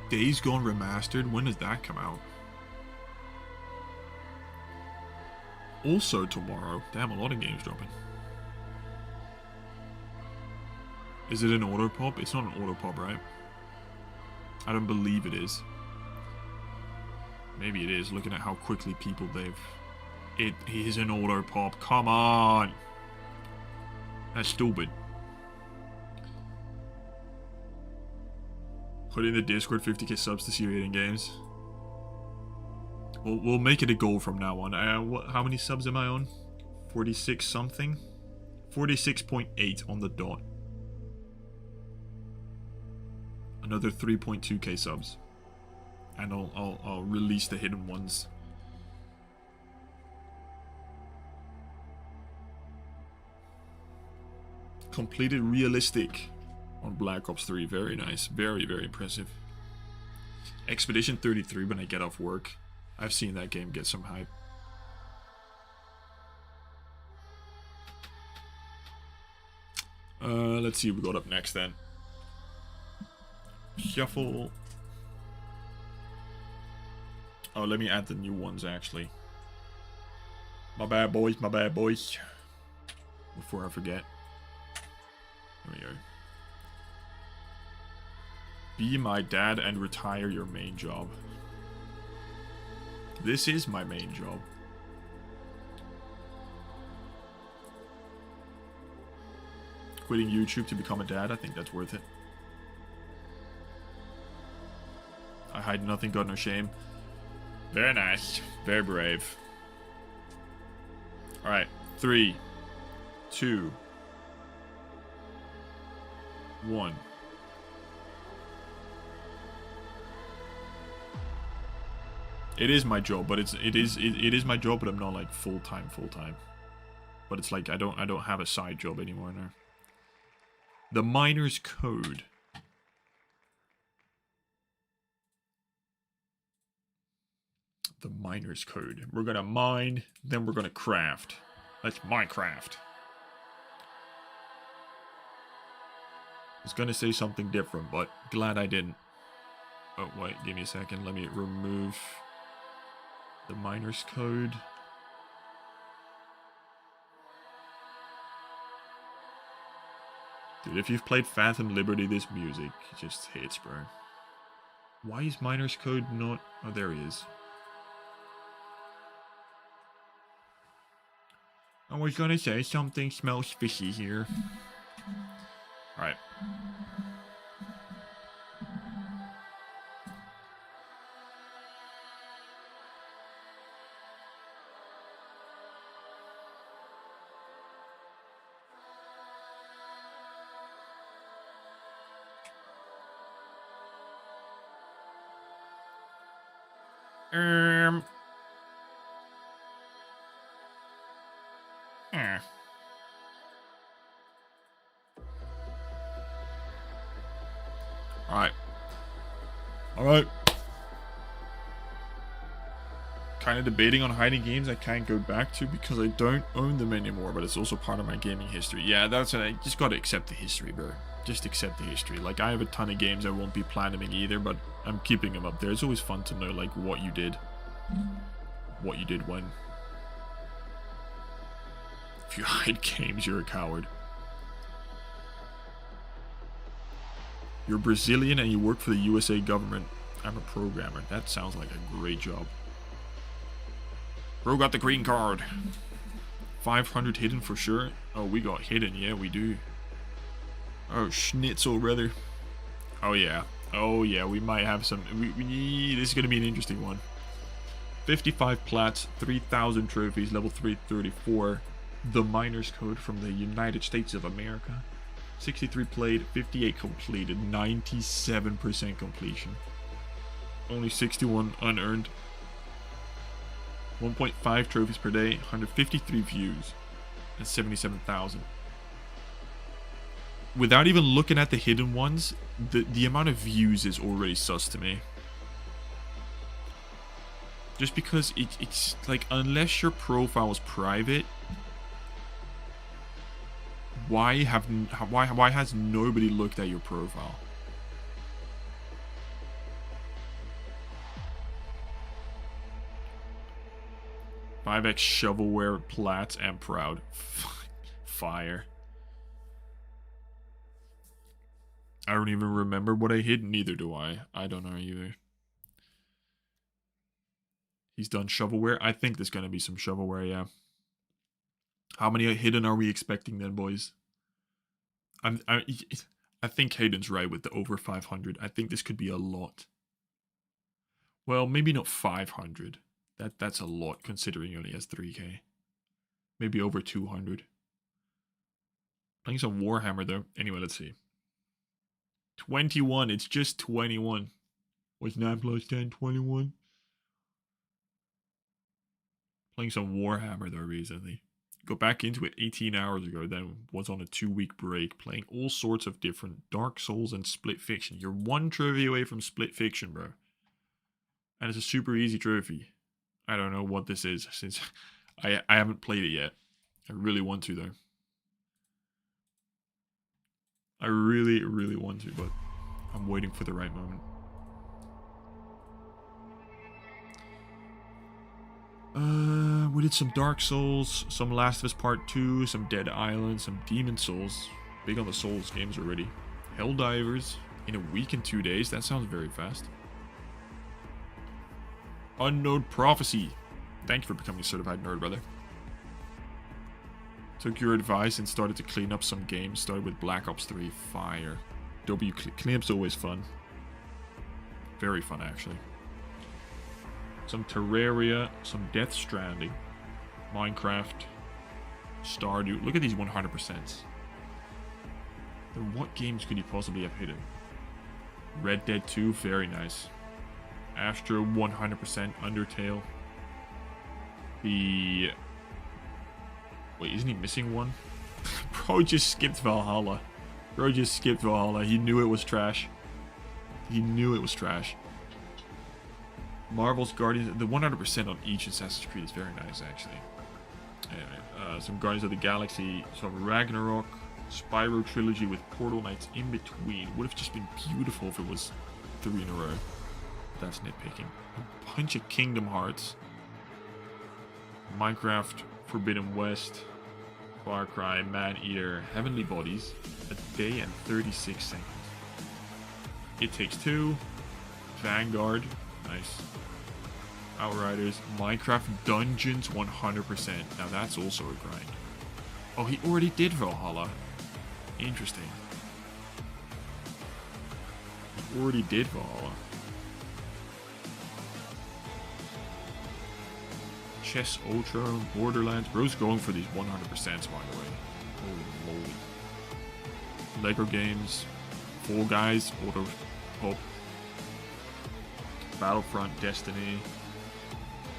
Days Gone Remastered? When does that come out? Also tomorrow. Damn, a lot of games dropping. Is it an auto pop? It's not an auto pop, right? I don't believe it is. Maybe it is, looking at how quickly people they've... It is an auto pop. Come on! That's stupid. Put in the Discord 50k subs to see your hidden games. We'll make it a goal from now on. How many subs am I on? 46 something? 46.8 on the dot. Another 3.2k subs. And I'll release the hidden ones. Completed realistic on Black Ops 3. Very nice. Very, very impressive. Expedition 33 when I get off work. I've seen that game get some hype. Let's see what we got up next then. Shuffle. Oh, let me add the new ones actually. My bad boys, my bad boys. Before I forget. There we go. Be my dad and retire your main job. This is my main job. Quitting YouTube to become a dad, I think that's worth it. I hide nothing, got no shame. Very nice. Very brave. Alright. 3, 2, 1. It is my job, but it is my job, but I'm not like full time. But it's like I don't have a side job anymore now. The miner's code. The miner's code. We're gonna mine, then we're gonna craft. That's Minecraft. I was gonna say something different, but glad I didn't. Oh wait, give me a second. Let me remove the miner's code. Dude, if you've played Phantom Liberty, this music just hits, bro. Why is miner's code not... Oh, there he is. I was gonna say something smells fishy here. Alright. Eh. Alright. Alright. Kind of debating on hiding games I can't go back to because I don't own them anymore, but it's also part of my gaming history. Yeah, that's it. I just gotta accept the history, bro. Just accept the history. Like, I have a ton of games I won't be platinuming either, but I'm keeping them up there. It's always fun to know, like, what you did. What you did when. If you hide games, you're a coward. You're Brazilian and you work for the USA government. I'm a programmer. That sounds like a great job. Bro got the green card. 500 hidden for sure. Oh, we got hidden. Yeah, we do. Oh, schnitzel, brother. Oh, yeah. Oh, yeah. We might have some. This is going to be an interesting one. 55 plats, 3,000 trophies, level 334. Theminerscode from the United States of America. 63 played, 58 completed, 97% completion. Only 61 unearned. 1.5 trophies per day, 153 views, and 77,000. Without even looking at the hidden ones, the amount of views is already sus to me. Just because it's like, unless your profile is private, why has nobody looked at your profile? "5x shovelware, plats, and proud." Fire. I don't even remember what I hid, neither do I. I don't know either. He's done shovelware. I think there's going to be some shovelware, yeah. How many hidden are we expecting then, boys? I think Hayden's right with the over 500. I think this could be a lot. Well, maybe not 500. That's a lot considering he only has 3k. Maybe over 200. Playing some Warhammer though. Anyway, let's see. 21. It's just 21. What's 9 plus 10? 21. Playing some Warhammer though recently. Go back into it 18 hours ago, then was on a 2-week break, playing all sorts of different Dark Souls and Split Fiction. You're 1 trophy away from Split Fiction, bro. And it's a super easy trophy. I don't know what this is, since I haven't played it yet. I really want to, though. I really, really want to, but I'm waiting for the right moment. We did some Dark Souls, some Last of Us Part 2, some Dead Island, some Demon Souls. Big on the Souls games already. Helldivers in a week and 2 days. That sounds very fast. Unknown Prophecy. Thank you for becoming a certified nerd, brother. Took your advice and started to clean up some games. Started with Black Ops 3. Fire. Cleanup's always fun. Very fun, actually. Some Terraria, some Death Stranding, Minecraft, Stardew. Look at these 100%. Then what games could you possibly have hidden? Red Dead 2, very nice. Astro, 100%. Undertale. Wait, isn't he missing one? Bro just skipped Valhalla. He knew it was trash. Marvel's Guardians, the 100% on each Assassin's Creed is very nice, actually. Anyway, some Guardians of the Galaxy, some Ragnarok, Spyro Trilogy with Portal Knights in between. Would have just been beautiful if it was 3 in a row. That's nitpicking. A bunch of Kingdom Hearts. Minecraft, Forbidden West, Far Cry, Man-Eater, Heavenly Bodies, a day and 36 seconds. It Takes Two, Vanguard, nice. Outriders, Minecraft Dungeons, 100%. Now that's also a grind. Oh, he already did Valhalla. Interesting. He already did Valhalla. Chess Ultra, Borderlands. Bro's going for these 100%, by the way. Holy moly. Lego games, Fall Guys, Auto Pop, Battlefront, Destiny,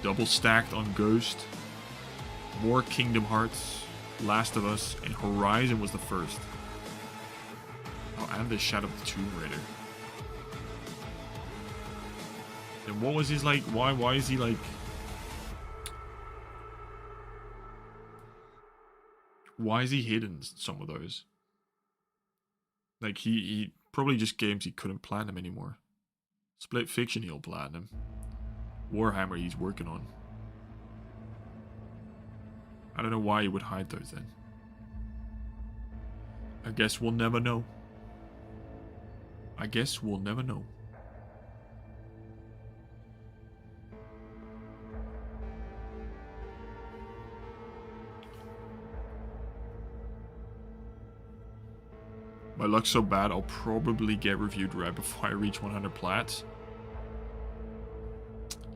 Double stacked on Ghost. More Kingdom Hearts. Last of Us. And Horizon was the first. Oh, and the Shadow of the Tomb Raider. And what was his like? Why is he like? Why is he hidden some of those? Like he probably just games he couldn't platinum anymore. Split Fiction he'll platinum. Warhammer he's working on. I don't know why he would hide those then. I guess we'll never know. I guess we'll never know. My luck's so bad, I'll probably get reviewed right before I reach 100 plats.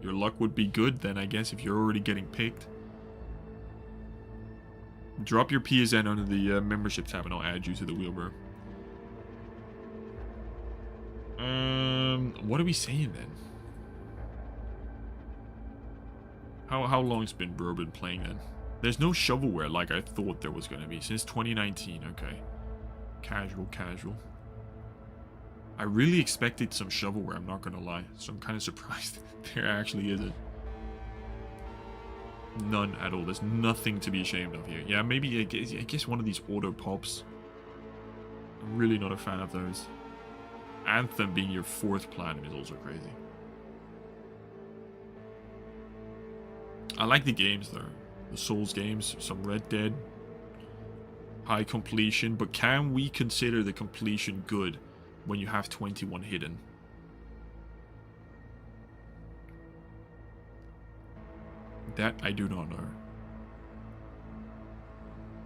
Your luck would be good then, I guess, if you're already getting picked. Drop your PSN under the membership tab and I'll add you to the wheelbarrow. What are we saying then? How long's bro been playing then? There's no shovelware like I thought there was gonna be since 2019. Okay. Casual. I really expected some shovelware, I'm not gonna lie. So I'm kind of surprised there actually isn't. None at all. There's nothing to be ashamed of here. Yeah, maybe I guess one of these auto pops. I'm really not a fan of those. Anthem being your 4th platinum is also crazy. I like the games though. The Souls games, some Red Dead. High completion, but can we consider the completion good when you have 21 hidden? That I do not know.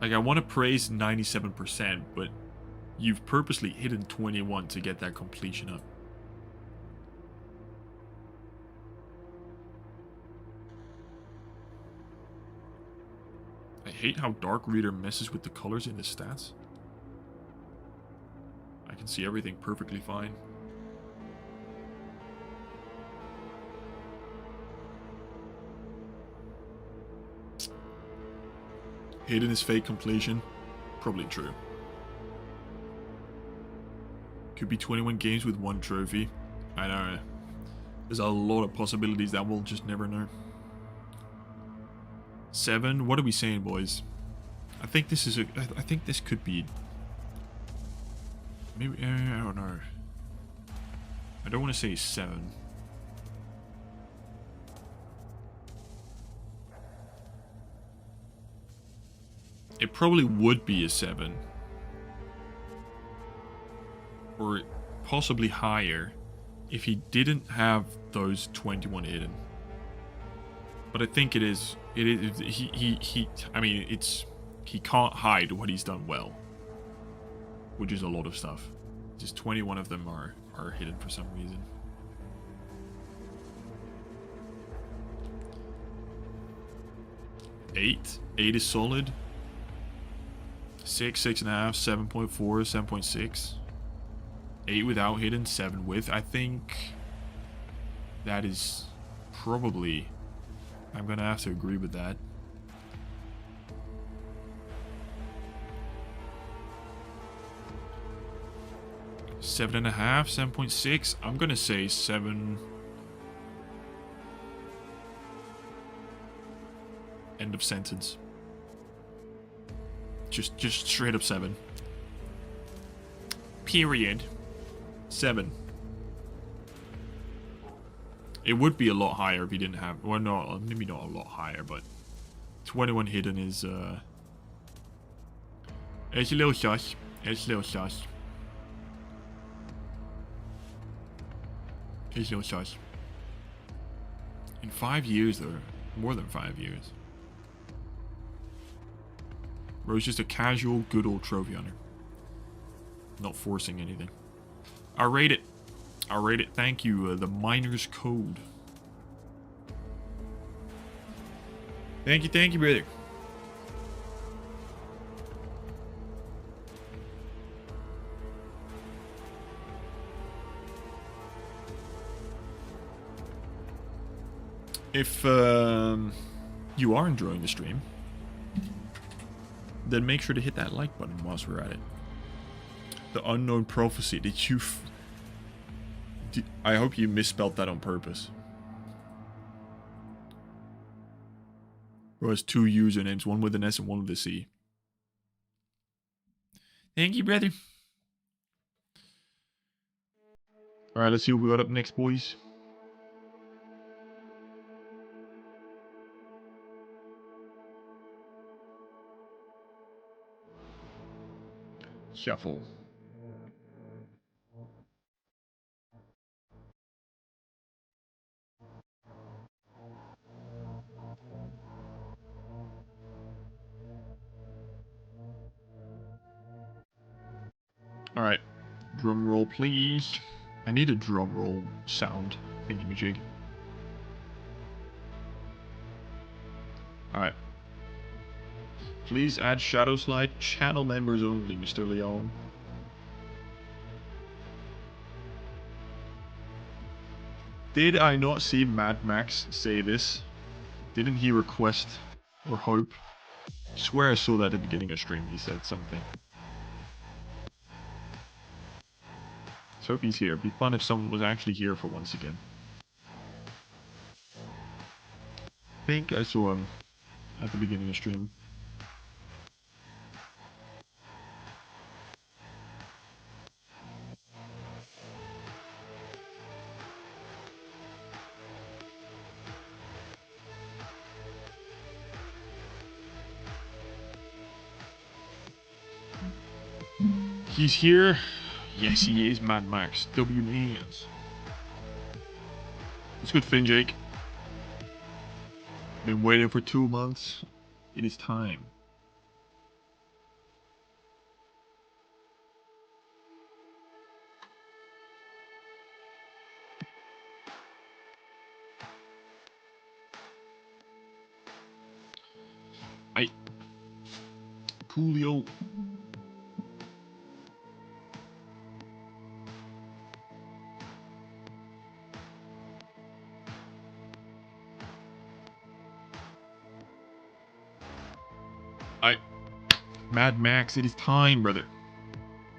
Like, I want to praise 97%, but you've purposely hidden 21 to get that completion up. I hate how Dark Reader messes with the colors in the stats. I can see everything perfectly fine. Hidden is fake completion. Probably true. Could be 21 games with 1 trophy. I know. There's a lot of possibilities that we'll just never know. 7. What are we saying, boys? I think this is I think this could be. Maybe I don't know. I don't want to say 7. It probably would be a 7. Or possibly higher if he didn't have those 21 hidden. But I think it is I mean, he can't hide what he's done well. Which is a lot of stuff. Just 21 of them are hidden for some reason. Eight is solid. 6, 6.5, 7.4, 7.6. 8 without hidden, 7 with. I think that is probably. I'm gonna have to agree with that. Seven and a half, 7.6. I'm gonna say 7. End of sentence. Just straight up 7. Period. 7. It would be a lot higher if he didn't have. Well, no, maybe not a lot higher, but 21 hidden is. It's a little shush. It's a little shush. It's a little shush. In 5 years, though, more than 5 years. Bro's just a casual, good old trophy hunter. Not forcing anything. I'll rate it. I'll rate it. Thank you, the Theminerscode. Thank you, brother. If you are enjoying the stream, then make sure to hit that like button whilst we're at it. The unknown prophecy. I hope you misspelled that on purpose. Bro has 2 usernames, one with an S and one with a C. Thank you, brother. Alright, let's see what we got up next, boys. Shuffle. Alright. Drum roll, please. I need a drum roll sound. Thingy-majig. Alright. Please add Shadow Slide channel members only, Mr. Leon. Did I not see Mad Max say this? Didn't he request or hope? I swear I saw that at the beginning of stream. He said something. Let's hope he's here. It'd be fun if someone was actually here for once again. I think I saw him at the beginning of stream. He's here. Yes, he is, Mad Max. W-Mans. It's good, Finn Jake. Been waiting for 2 months. It is time. Aye. Coolio. Aye. Mad Max, it is time, brother.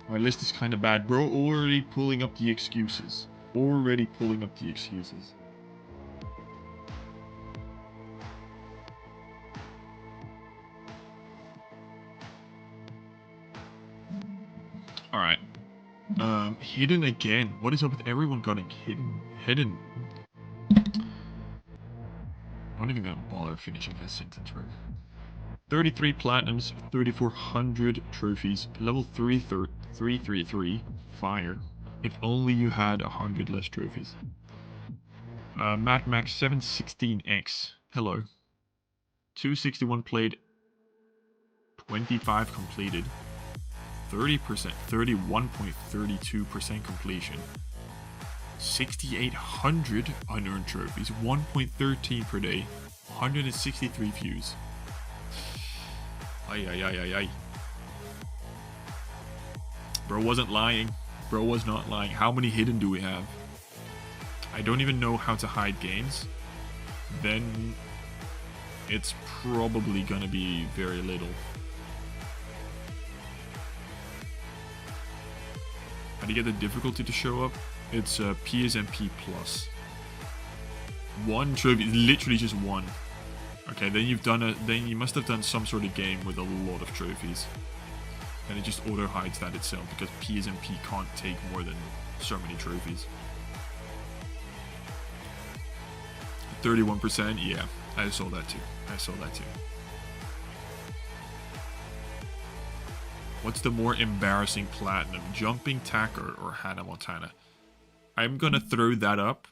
My list is kind of bad, bro. Already pulling up the excuses. Already pulling up the excuses. Alright. Hidden again. What is up with everyone getting hidden? Hidden. I'm not even gonna bother finishing that sentence, right? 33 platinums, 3,400 trophies, level 333, fire. If only you had 100 less trophies. Mad Max 716X, hello. 261 played, 25 completed, 30%, 31.32% completion, 6,800 unearned trophies, 1.13 per day, 163 views. Ay. Bro wasn't lying. Bro was not lying. How many hidden do we have? I don't even know how to hide games. Then it's probably gonna be very little. How do you get the difficulty to show up? It's PSMP plus. 1 trophy, literally just 1. Okay, then then you must have done some sort of game with a lot of trophies. And it just auto hides that itself because PSMP can't take more than so many trophies. 31%, yeah, I saw that too. What's the more embarrassing platinum? Jumping Tacker or Hannah Montana? I'm gonna throw that up.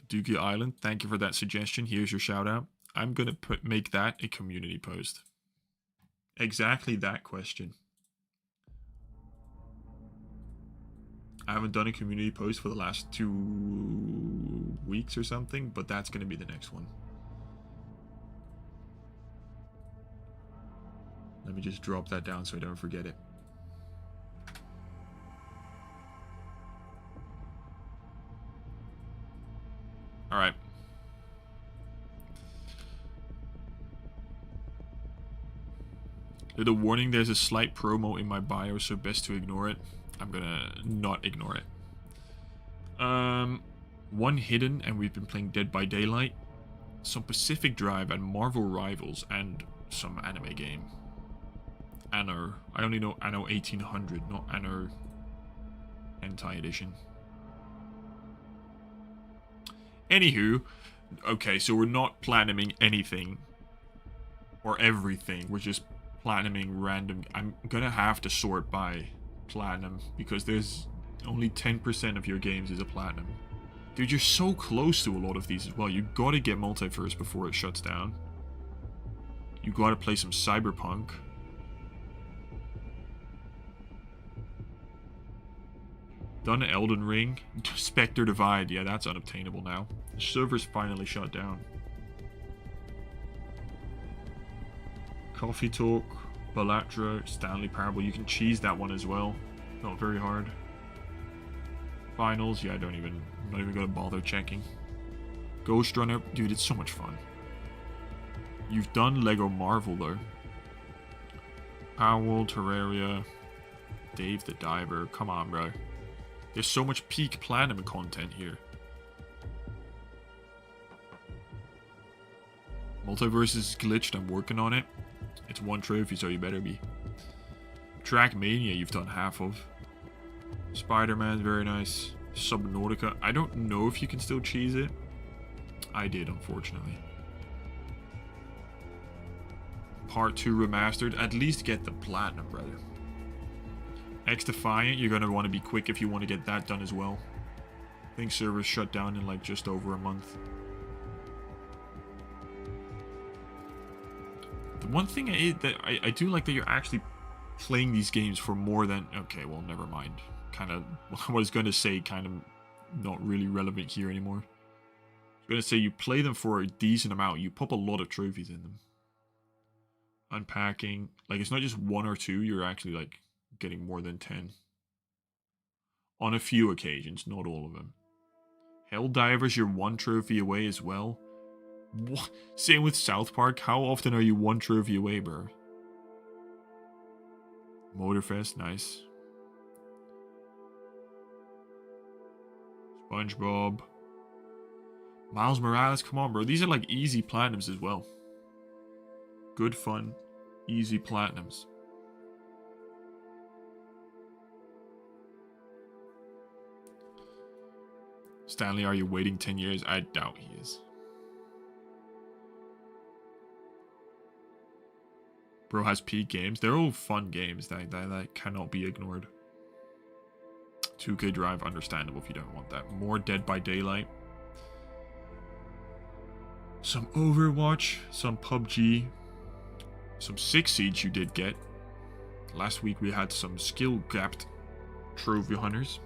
Dookie Island, thank you for that suggestion. Here's your shout out. I'm gonna make that a community post. Exactly that question. I haven't done a community post for the last 2 weeks or something, but that's gonna be the next one. Let me just drop that down so I don't forget it. Alright. Little warning, there's a slight promo in my bio, so best to ignore it. I'm gonna not ignore it. One hidden, and we've been playing Dead by Daylight. Some Pacific Drive and Marvel Rivals, and some anime game. Anno. I only know Anno 1800, not Anno Hentai Edition. Anywho, okay, so we're not platinuming anything or everything. We're just platinuming random. I'm gonna have to sort by platinum because there's only 10% of your games is a platinum. Dude, you're so close to a lot of these as well. You gotta get Multiverse before it shuts down. You gotta play some Cyberpunk. Done Elden Ring. Spectre Divide. Yeah, that's unobtainable now. The server's finally shut down. Coffee Talk. Balatro. Stanley Parable. You can cheese that one as well. Not very hard. Finals. Yeah, I'm not even gonna bother checking. Ghost Runner. Dude, it's so much fun. You've done Lego Marvel though. Power Terraria. Dave the Diver. Come on, bro. There's so much peak platinum content here. Multiverse is glitched. I'm working on it. It's 1 trophy, so you better be. Trackmania, you've done half of. Spider-Man, very nice. Subnautica. I don't know if you can still cheese it. I did, unfortunately. Part 2 remastered. At least get the platinum, brother. X-Defiant, you're going to want to be quick if you want to get that done as well. I think servers shut down in like just over a month. The one thing I do like that you're actually playing these games for more than... Okay, well, never mind. Kind of... I was going to say kind of not really relevant here anymore. I was going to say you play them for a decent amount. You pop a lot of trophies in them. Unpacking. Like, it's not just 1 or 2. You're actually like... getting more than 10. On a few occasions, not all of them. Helldivers, you're 1 trophy away as well. What? Same with South Park, how often are you 1 trophy away, bro? Motorfest, nice. SpongeBob. Miles Morales, come on, bro. These are like easy platinums as well. Good fun, easy platinums. Stanley, are you waiting 10 years? I doubt he is. Bro has peak games. They're all fun games that cannot be ignored. 2K Drive, understandable if you don't want that. More Dead by Daylight. Some Overwatch. Some PUBG. Some 6 Siege you did get. Last week we had some skill-gapped trophy hunters.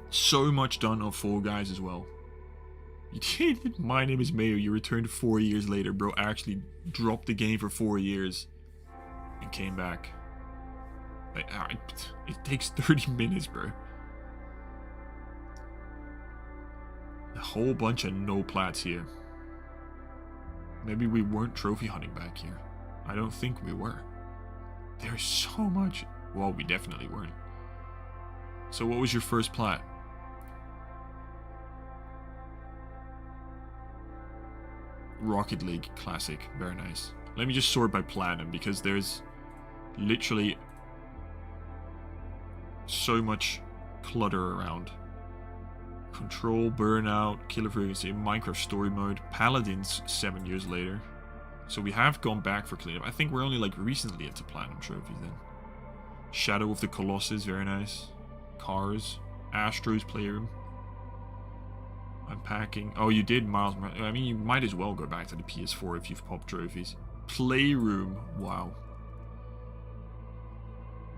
So much done on Fall Guys as well. You did. My name is Mayo. You returned 4 years later, bro. Actually dropped the game for 4 years and came back. Like, it takes 30 minutes, bro. A whole bunch of no plats here. Maybe we weren't trophy hunting back here. I don't think we were. There's so much. Well, we definitely weren't. So what was your first plat? Rocket League Classic, very nice. Let me just sort by platinum because there's literally so much clutter around. Control, Burnout, Killer Frequency, Minecraft Story Mode, Paladins 7 years later. So we have gone back for cleanup. I think we're only like recently into platinum trophies then. Shadow of the Colossus, very nice. Cars, Astro's Playroom. Unpacking. Oh, you did Miles. I mean, you might as well go back to the PS4 if you've popped trophies. Playroom. Wow.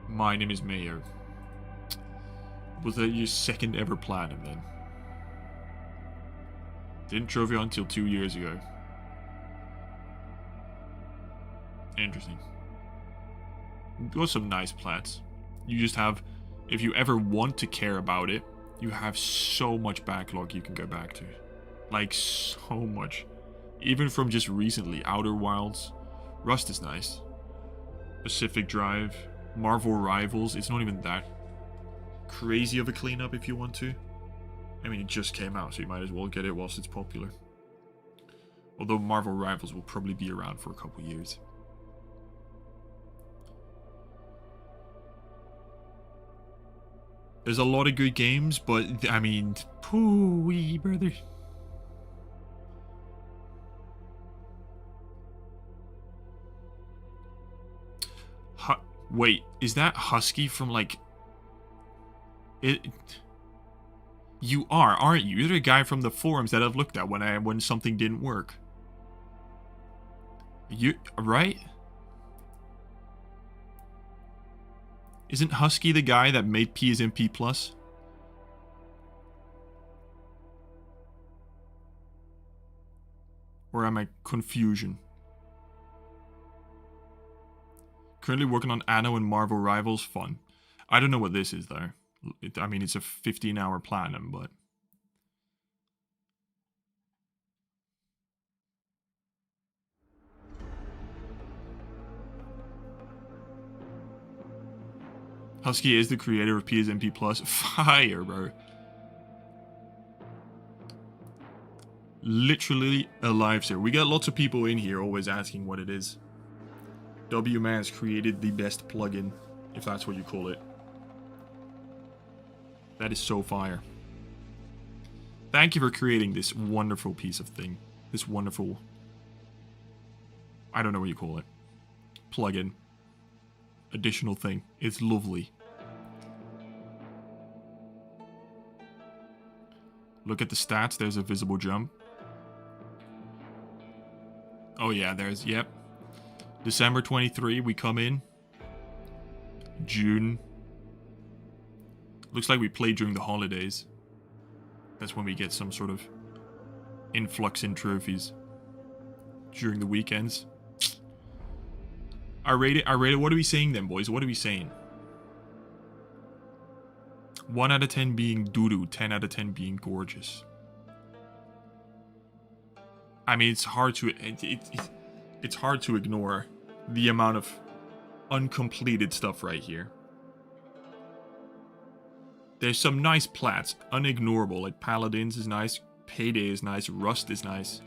My name is Mayo. Was that your second ever platinum then? Didn't trophy hunt until 2 years ago. Interesting. Got some nice plats. You just have, if you ever want to care about it, you have so much backlog you can go back to. Like, so much. Even from just recently. Outer Wilds. Rust is nice. Pacific Drive, Marvel Rivals. It's not even that crazy of a cleanup if you want to. I mean, it just came out, so you might as well get it whilst it's popular. Although Marvel Rivals will probably be around for a couple years. There's a lot of good games, but I mean, poo-wee, brother. Wait, is that Husky from like... You are, aren't you? You're the guy from the forums that I've looked at when something didn't work. You right? Isn't Husky the guy that made P as in P plus? Or am I confusion? Currently working on Anno and Marvel Rivals. Fun. I don't know what this is though. I mean, it's a 15-hour platinum, but... Husky is the creator of P as in P plus. Fire, bro. Literally a lifesaver. We got lots of people in here always asking what it is. W-Man's created the best plugin, if that's what you call it. That is so fire. Thank you for creating this wonderful piece of thing. This wonderful... I don't know what you call it. Plugin. Additional thing. It's lovely. Look at the stats. There's a visible jump. Oh yeah, there's... Yep. December 23, we come in. June. Looks like we played during the holidays. That's when we get some sort of influx in trophies. During the weekends. I rate it. What are we saying then, boys? What are we saying? 1 out of 10 being doo-doo, 10 out of 10 being gorgeous. I mean, it's hard to... It's hard to ignore the amount of uncompleted stuff right here. There's some nice plats, unignorable, like Paladins is nice, Payday is nice, Rust is nice.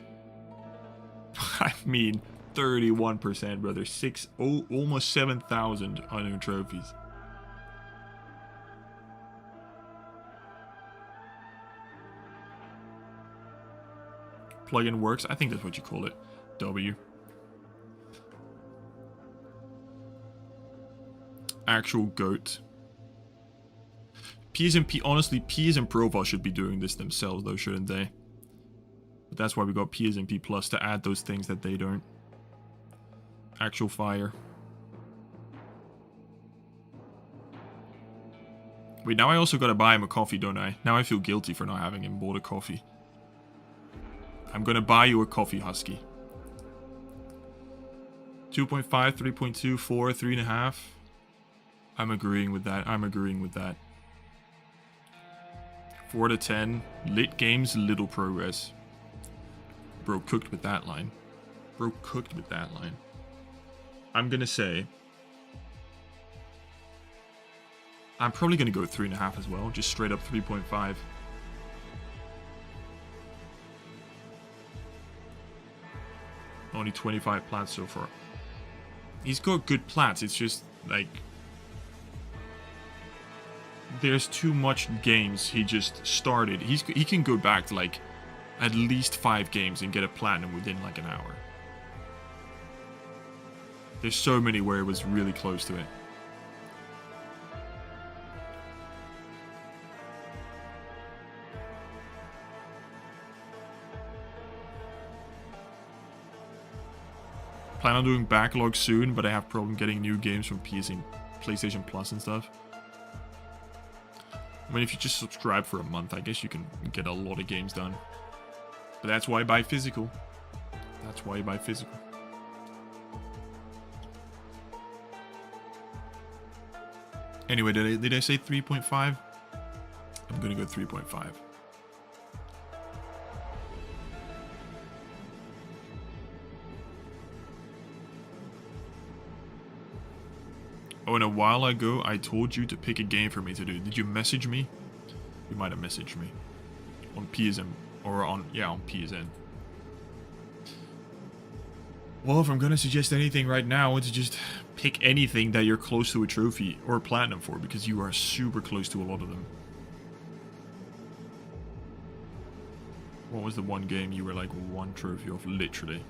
I mean, 31%, brother. Almost 7,000 unknown trophies. Plugin works, I think that's what you call it. W. Actual goat. Ps and P, honestly, Ps and Profile should be doing this themselves though, shouldn't they? But that's why we got Ps and P Plus to add those things that they don't. Actual fire. Wait, now I also gotta buy him a coffee, don't I? Now I feel guilty for not having him bought a coffee. I'm gonna buy you a coffee, Husky. 2.5, 3.2, 4, 3.5. I'm agreeing with that. I'm agreeing with that. 4 to 10. Lit games, little progress. Bro cooked with that line. Bro cooked with that line. I'm gonna say... I'm probably gonna go 3.5 as well. Just straight up 3.5. Only 25 plats so far. He's got good plats. It's just like... There's too much games he just started. He can go back to like at least 5 games and get a platinum within like an hour. There's so many where it was really close to it. Plan on doing backlog soon, but I have problem getting new games from PlayStation Plus and stuff. I mean, if you just subscribe for a month, I guess you can get a lot of games done. But that's why I buy physical. That's why I buy physical. Anyway, did I say 3.5? I'm gonna go 3.5. Oh, and a while ago, I told you to pick a game for me to do. Did you message me? You might have messaged me. On PSN. Or on, yeah, on PSN. Well, if I'm gonna suggest anything right now, it's just pick anything that you're close to a trophy or a platinum for, because you are super close to a lot of them. What was the one game you were like one trophy of, literally?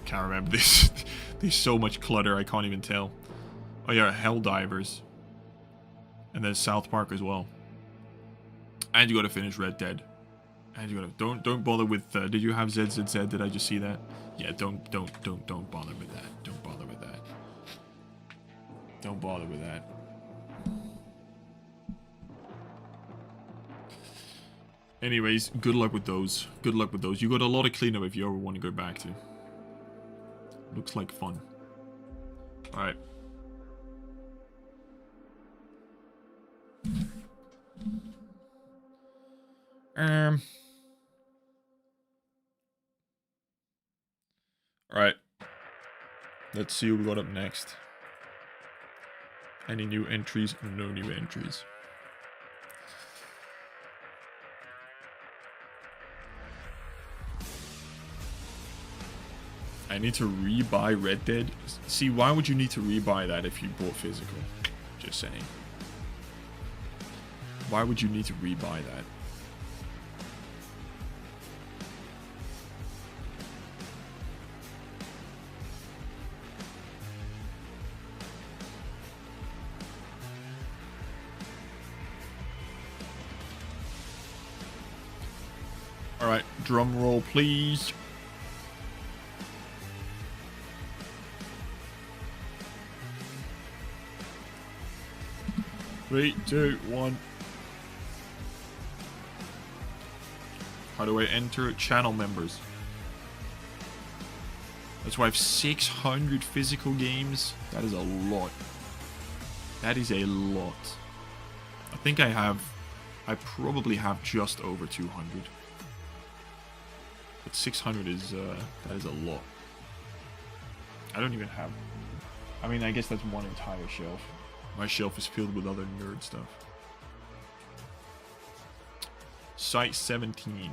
Can't remember this. There's so much clutter, I can't even tell. Oh yeah, Helldivers. And then South Park as well. And you gotta finish Red Dead. And you gotta don't bother with did you have ZZZ? Did I just see that? Yeah, don't bother with that. Don't bother with that. Don't bother with that. Anyways, good luck with those. Good luck with those. You got a lot of cleanup if you ever want to go back to. Looks like fun. Alright. Alright. Let's see what we got up next. Any new entries? No new entries. I need to rebuy Red Dead. See, why would you need to rebuy that if you bought physical? Just saying. Why would you need to rebuy that? Alright, drum roll please. Three, two, one. How do I enter channel members? That's why I have 600 physical games. That is a lot. That is a lot. I think I probably have just over 200. But 600 is, that is a lot. I don't even have, I mean, I guess that's one entire shelf. My shelf is filled with other nerd stuff. Site 17.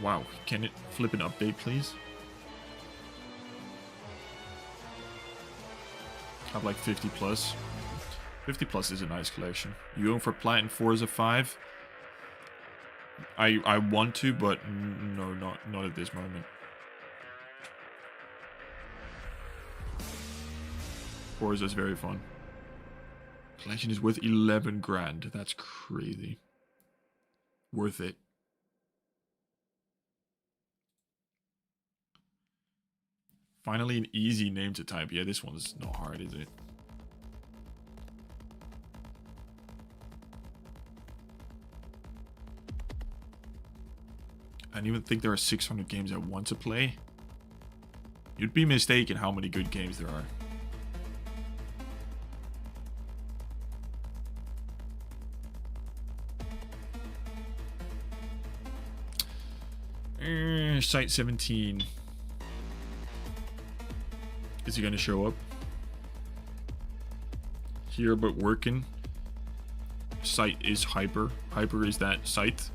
Wow, can it flip an update, please? I have like 50 plus. 50 plus is a nice collection. You going for plat and Forza 5? I want to, but no, not at this moment. Forza is very fun. Collection is worth 11 grand. That's crazy. Worth it. Finally an easy name to type. Yeah, this one's not hard, is it? I don't even think there are 600 games I want to play. You'd be mistaken how many good games there are. Site 17. Is he gonna show up? Here but working. Site is Hyper. Hyper is that site.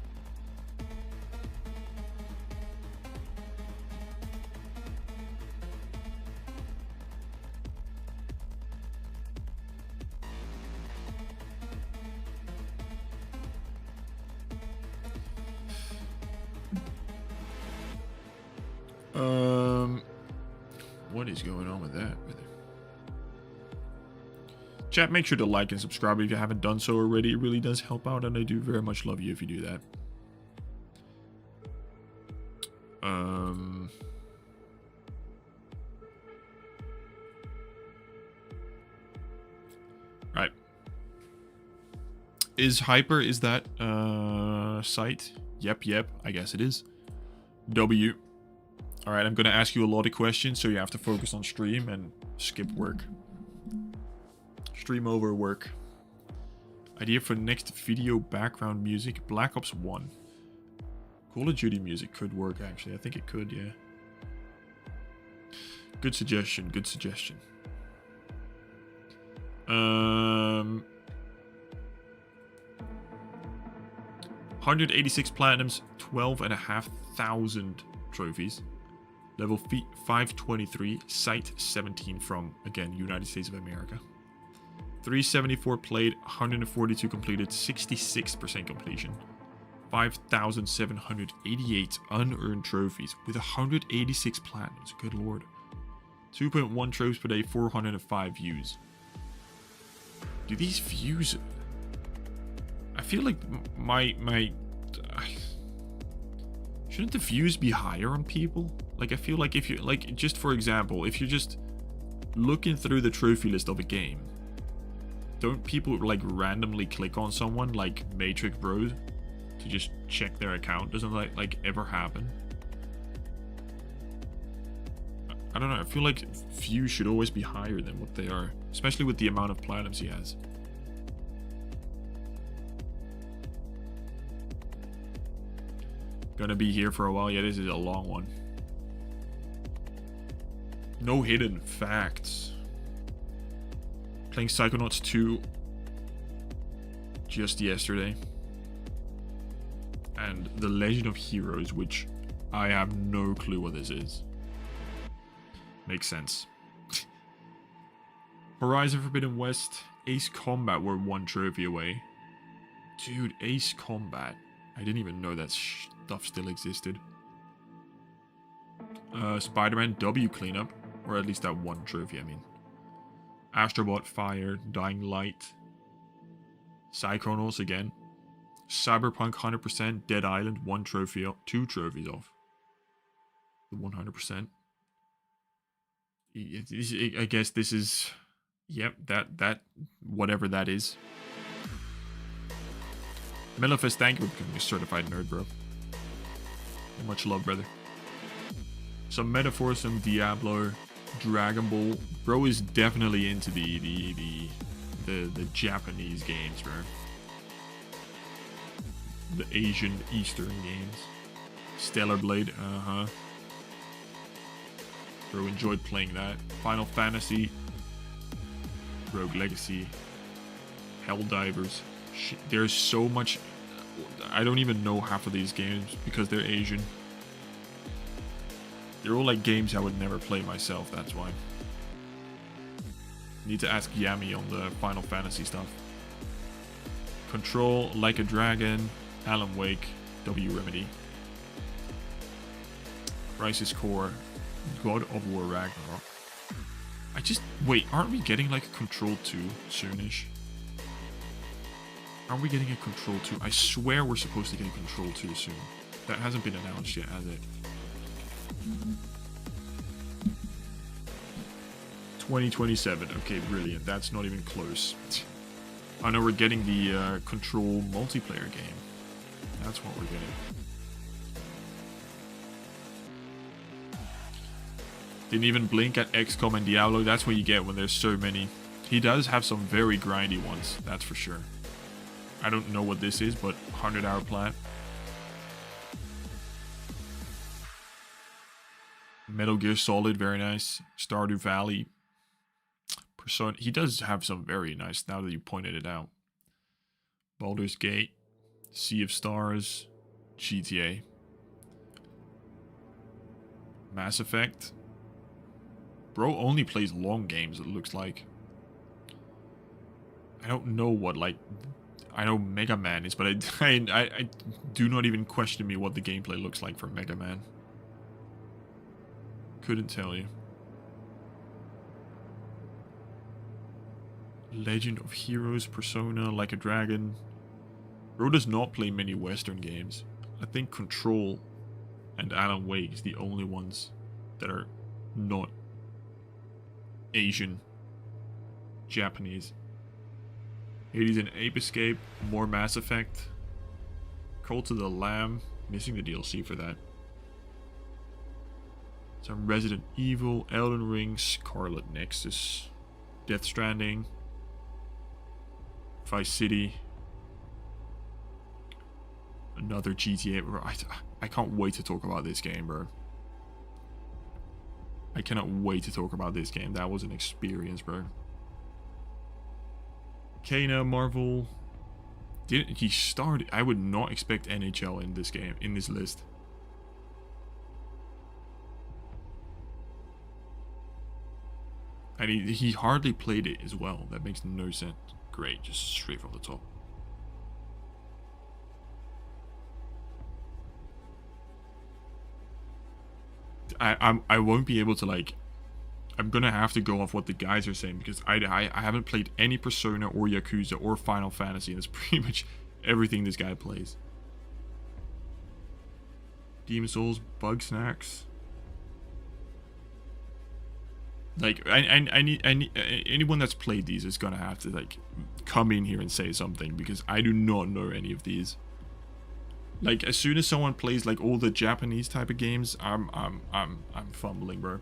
What is going on with that? Chat, make sure to like and subscribe if you haven't done so already. It really does help out, and I do very much love you if you do that. Right. Is Hyper, is that site? Yep, I guess it is. W. Alright, I'm gonna ask you a lot of questions, so you have to focus on stream and skip work. Stream over work. Idea for next video background music, Black Ops 1. Call of Duty music could work, actually. I think it could, yeah. Good suggestion, good suggestion. 186 platinums, 12,500 trophies. Level 523, Site 17 from, again, United States of America. 374 played, 142 completed, 66% completion. 5,788 unearned trophies with 186 platinums. Good lord. 2.1 trophies per day, 405 views. Do these views... I feel like my shouldn't the views be higher on people? Like, I feel like if you, like, just for example, if you're just looking through the trophy list of a game, don't people, like, randomly click on someone like Matrix Bros to just check their account? Doesn't that, like, ever happen? I don't know, I feel like views should always be higher than what they are, especially with the amount of platinums he has. Gonna be here for a while. Yeah, this is a long one. No hidden facts. Playing Psychonauts 2 just yesterday. And The Legend of Heroes, which I have no clue what this is. Makes sense. Horizon Forbidden West, Ace Combat were 1 trophy away. Dude, Ace Combat. I didn't even know that stuff still existed. Spider-Man W cleanup, or at least that 1 trophy, I mean. Astrobot Fire, Dying Light. Psychonauts again. Cyberpunk 100%, Dead Island 1 trophy, 2 trophies off. The 100%. I guess this is, yep, that whatever that is. Melofest, thank you for becoming a certified nerd, bro. Much love, brother. Some Metaphor, some Diablo, Dragon Ball. Bro is definitely into the Japanese games, bro. The Asian Eastern games. Stellar Blade, Bro enjoyed playing that. Final Fantasy, Rogue Legacy, Helldivers. Shit, there's so much. I don't even know half of these games because they're Asian. They're all like games I would never play myself, that's why. Need to ask Yami on the Final Fantasy stuff. Control, Like a Dragon, Alan Wake, W Remedy. Crisis Core, God of War Ragnarok. Wait, aren't we getting like a Control 2 soonish? Are we getting a Control 2? I swear we're supposed to get a Control 2 soon. That hasn't been announced yet, has it? 2027. Okay, brilliant. That's not even close. I know we're getting the Control multiplayer game. That's what we're getting. Didn't even blink at XCOM and Diablo. That's what you get when there's so many. He does have some very grindy ones, that's for sure. I don't know what this is, but 100-hour plat. Metal Gear Solid, very nice. Stardew Valley. Persona. He does have some very nice, now that you pointed it out. Baldur's Gate. Sea of Stars. GTA. Mass Effect. Bro only plays long games, it looks like. I don't know what, like... I know Mega Man is, but I do not even question me what the gameplay looks like for Mega Man. Couldn't tell you. Legend of Heroes, Persona, Like a Dragon. Bro does not play many Western games. I think Control and Alan Wake is the only ones that are not Asian, Japanese. Hades and Ape Escape, more Mass Effect. Cult of the Lamb, missing the DLC for that. Some Resident Evil, Elden Ring, Scarlet Nexus, Death Stranding, Vice City, another GTA. Bro, I can't wait to talk about this game, bro. I cannot wait to talk about this game. That was an experience, bro. Kana, Marvel. Didn't he start? I would not expect NHL in this game, in this list. And he hardly played it as well. That makes no sense. Great, just straight from the top. I won't be able to, like, I'm gonna have to go off what the guys are saying, because I haven't played any Persona or Yakuza or Final Fantasy, and it's pretty much everything this guy plays. Demon Souls, Bug Snacks. Like, I need anyone that's played these is gonna have to, like, come in here and say something, because I do not know any of these. Like, as soon as someone plays, like, all the Japanese type of games, I'm fumbling, bro.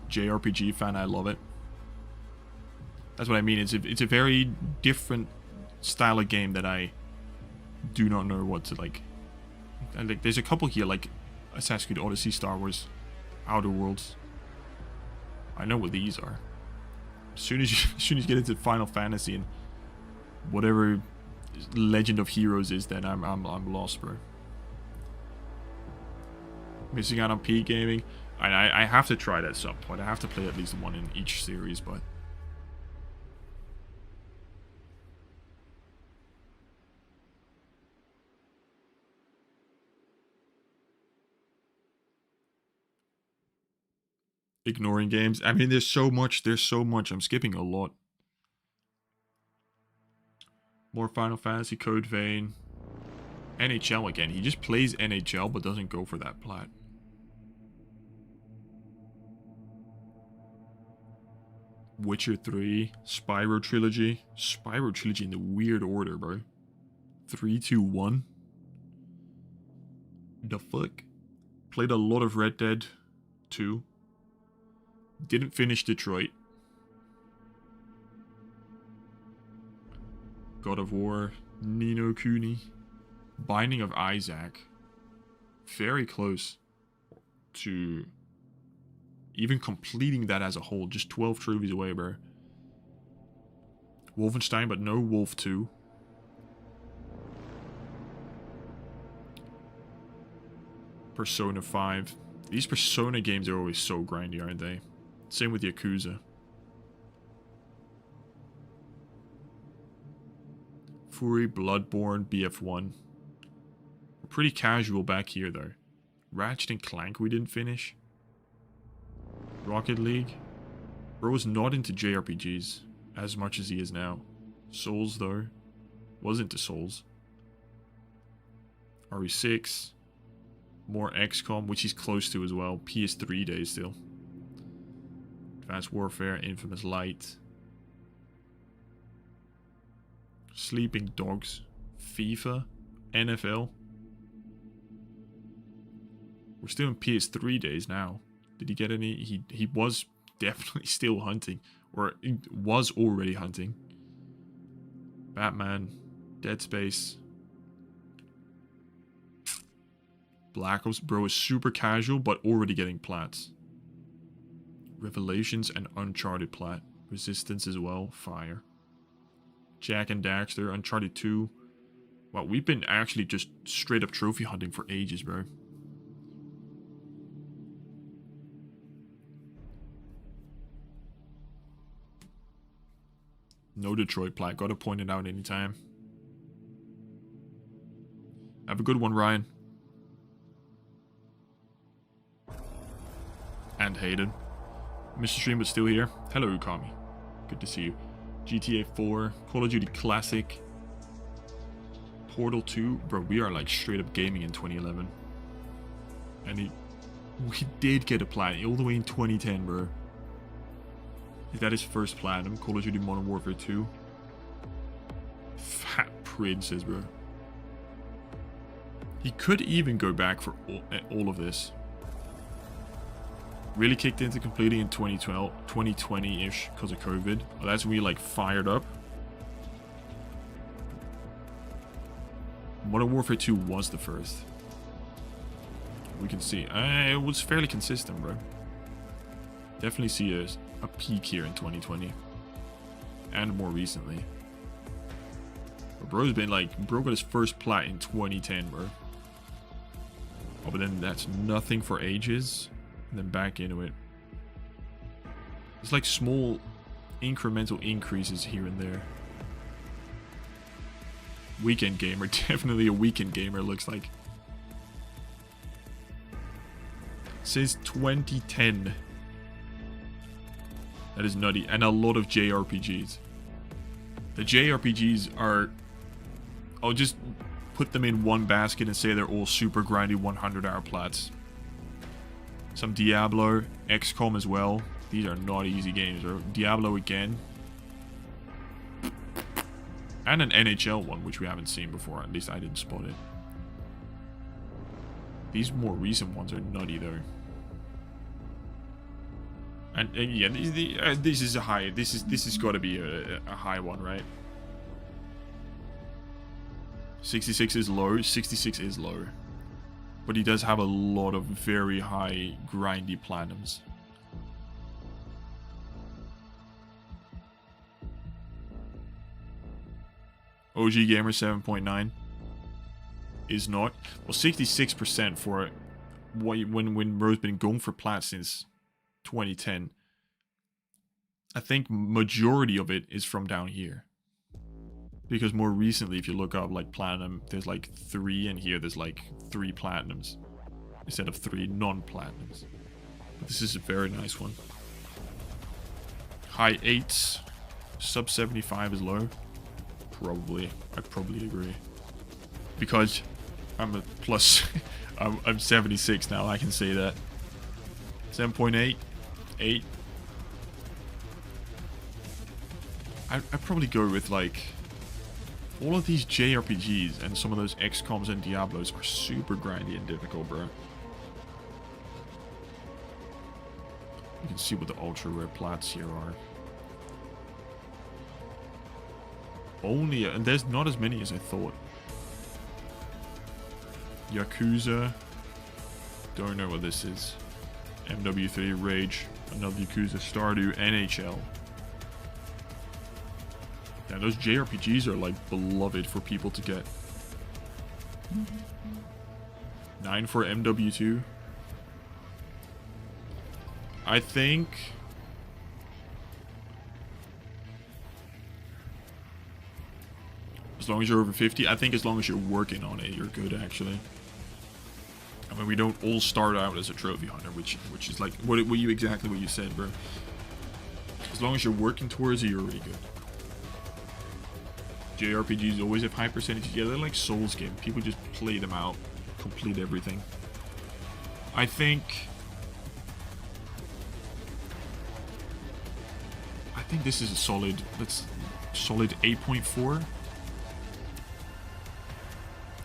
JRPG fan, I love it. That's what I mean. It's a very different style of game that I do not know what to, like. And, like, there's a couple here, like Assassin's Creed Odyssey, Star Wars, Outer Worlds. I know what these are. As soon as you get into Final Fantasy and whatever Legend of Heroes is, then I'm lost, bro. Missing out on P gaming. I have to try that at some point. I have to play at least one in each series, but ignoring games. I mean, there's so much. I'm skipping a lot. More Final Fantasy, Code Vein, NHL again. He just plays NHL but doesn't go for that plat. Witcher 3, Spyro Trilogy. Spyro Trilogy in the weird order, bro. 3, 2, 1. The fuck? Played a lot of Red Dead 2. Didn't finish Detroit. God of War, Ni no Kuni, Binding of Isaac. Very close to even completing that as a whole. Just 12 trophies away, bro. Wolfenstein, but no Wolf 2. Persona 5. These Persona games are always so grindy, aren't they? Same with Yakuza. Fury, Bloodborne, BF1. We're pretty casual back here, though. Ratchet and Clank we didn't finish. Rocket League. Bro was not into JRPGs as much as he is now. Souls, though. Was into Souls. RE6. More XCOM, which he's close to as well. PS3 days still. Advanced Warfare, Infamous Light. Sleeping Dogs. FIFA. NFL. We're still in PS3 days now. Did he get any? He was definitely still hunting. Or was already hunting. Batman. Dead Space. Black Ops. Bro is super casual, but already getting plats. Revelations and Uncharted plat. Resistance as well. Fire. Jack and Daxter. Uncharted 2. Wow, we've been actually just straight up trophy hunting for ages, bro. No Detroit plat. Gotta point it out anytime. Have a good one, Ryan. And Hayden. Mr. Stream was still here. Hello, Ukami. Good to see you. GTA 4. Call of Duty Classic. Portal 2. Bro, we are like straight up gaming in 2011. And we did get a plat all the way in 2010, bro. Is that his first platinum? Call of Duty Modern Warfare 2. Fat princess, bro. He could even go back for all of this. Really kicked into completing in 2012, 2020-ish because of COVID. Well, that's when we like fired up. Modern Warfare 2 was the first. We can see. It was fairly consistent, bro. Definitely see a peak here in 2020. And more recently. But bro's been like, bro got his first plat in 2010, bro. Oh, but then that's nothing for ages. And then back into it. It's like small incremental increases here and there. Weekend gamer. Definitely a weekend gamer, looks like. Since 2010. That is nutty. And a lot of JRPGs. The JRPGs are... I'll just put them in one basket and say they're all super grindy 100-hour plats. Some Diablo, XCOM as well. These are not easy games. Or Diablo again. And an NHL one, which we haven't seen before. At least I didn't spot it. These more recent ones are nutty though. And yeah, this is a high. This has got to be a high one, right? 66 is low. 66 is low. But he does have a lot of very high grindy platinums. OG Gamer 7.9 is not. Well, 66% for when bro's been going for plat since 2010. I think majority of it is from down here. Because more recently, if you look up like platinum, there's like 3, and here there's like 3 platinums instead of 3 non-platinums. But this is a very nice one. High 8s, sub 75 is low. Probably, I'd probably agree. Because I'm a plus, I'm 76 now. I can say that. 7.8, 8. I'd probably go with like. All of these JRPGs and some of those XCOMs and Diablos are super grindy and difficult, bro. You can see what the ultra rare plats here are. Only, and there's not as many as I thought. Yakuza. Don't know what this is. MW3 Rage. Another Yakuza. Stardew. NHL. Yeah, those JRPGs are like beloved for people to get. 9 for MW2. I think... as long as you're over 50, I think as long as you're working on it, you're good actually. I mean, we don't all start out as a trophy hunter, which is like what you exactly what you said, bro. As long as you're working towards it, you're already good. JRPGs always have high percentages. Yeah, they're like Souls games. People just play them out, complete everything. I think this is a solid. That's solid 8.4.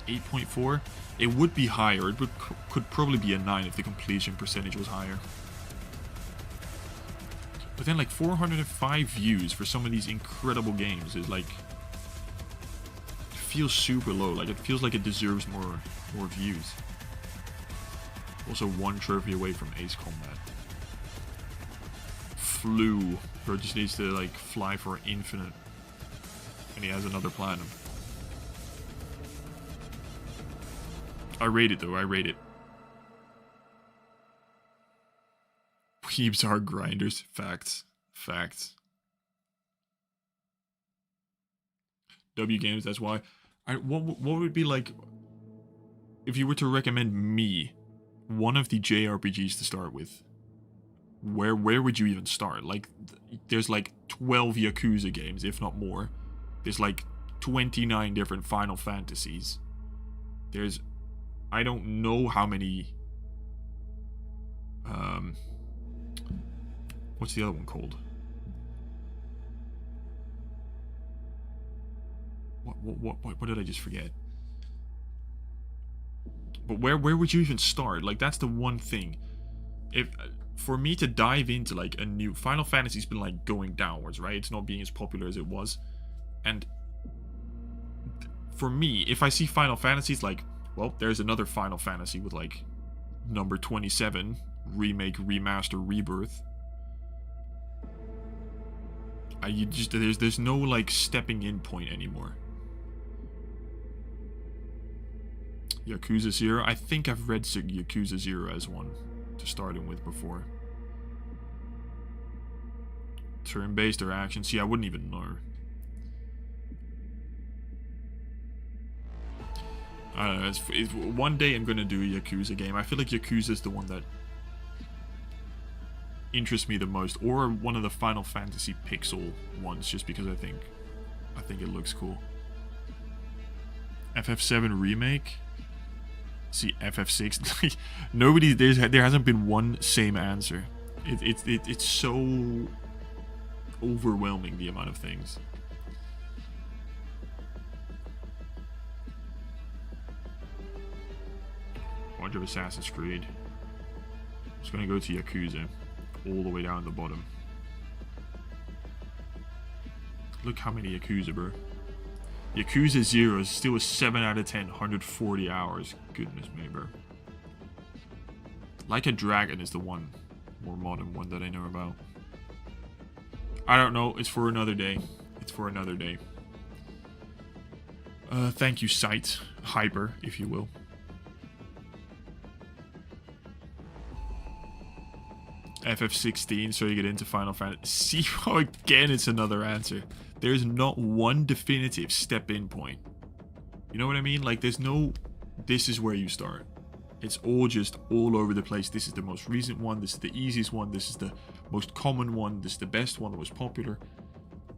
8.4. It would be higher. It could probably be a 9 if the completion percentage was higher. But then like 405 views for some of these incredible games is like, it feels super low. Like it feels like it deserves more views. Also 1 trophy away from Ace Combat. Flew. Bro just needs to like fly for infinite. And he has another platinum. I rate it though, I rate it. Weebs are grinders. Facts. Facts. W games, that's why. What would be like if you were to recommend me one of the JRPGs to start with? Where would you even start? Like, there's like 12 Yakuza games, if not more. There's like 29 different Final Fantasies. There's, I don't know how many, what's the other one called? What did I just forget? But where would you even start? Like, that's the one thing. If for me to dive into like a new Final Fantasy's been like going downwards, right? It's not being as popular as it was. And for me, if I see Final Fantasies, like, well, there's another Final Fantasy with like number 27, remake, remaster, rebirth. There's no like stepping in point anymore. Yakuza 0. I think I've read Yakuza 0 as one to start in with before. Turn-based or action? See, I wouldn't even know. I don't know. One day I'm gonna do a Yakuza game. I feel like Yakuza is the one that interests me the most, or one of the Final Fantasy Pixel ones, just because I think it looks cool. FF7 remake. See, FF6. Nobody. There hasn't been one same answer. It's so overwhelming, the amount of things. Bunch of Assassin's Creed. Just gonna go to Yakuza, all the way down the bottom. Look how many Yakuza, bro. Yakuza 0 is still a 7 out of 10, 140 hours. Goodness me, bro. Like a Dragon is the one more modern one that I know about. I don't know. It's for another day. It's for another day. Thank you, site. Hyper, if you will. FF16, so you get into Final Fantasy. See, again, it's another answer. There's not one definitive step-in point. You know what I mean? Like, there's no, this is where you start. It's all just all over the place. This is the most recent one. This is the easiest one. This is the most common one. This is the best one that was popular.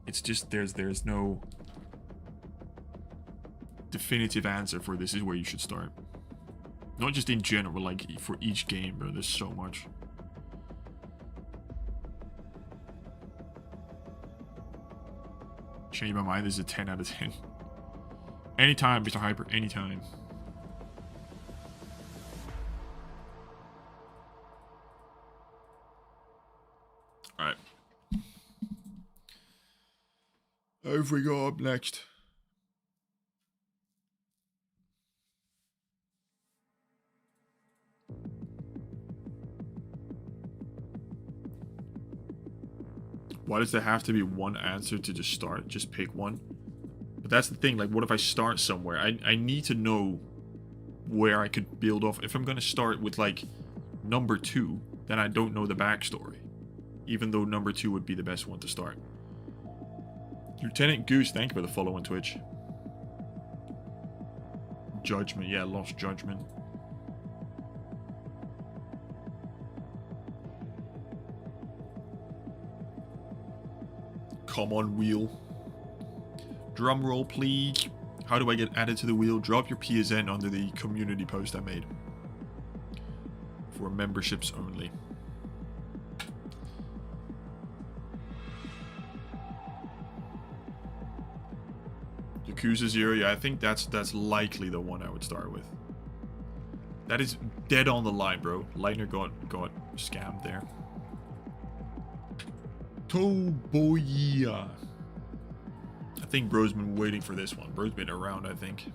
It's just, there's no definitive answer for this is where you should start. Not just in general, like for each game, bro. There's so much. Change my mind. This is a 10 out of 10. Anytime, Mr. Hyper. Anytime. Alright. Who have we got up next? Why does there have to be one answer to just start? Just pick one. But that's the thing, like, what if I start somewhere? I need to know where I could build off. If I'm going to start with, like, number 2, then I don't know the backstory. Even though number 2 would be the best one to start. Lieutenant Goose, thank you for the follow on Twitch. Judgment, yeah, Lost Judgment. Come on, wheel. Drum roll, please. How do I get added to the wheel? Drop your PSN under the community post I made. For memberships only. Yakuza 0, yeah, I think that's likely the one I would start with. That is dead on the line, bro. Lightner got scammed there. Toboia. I think bro's been waiting for this one. Bro's been around, I think.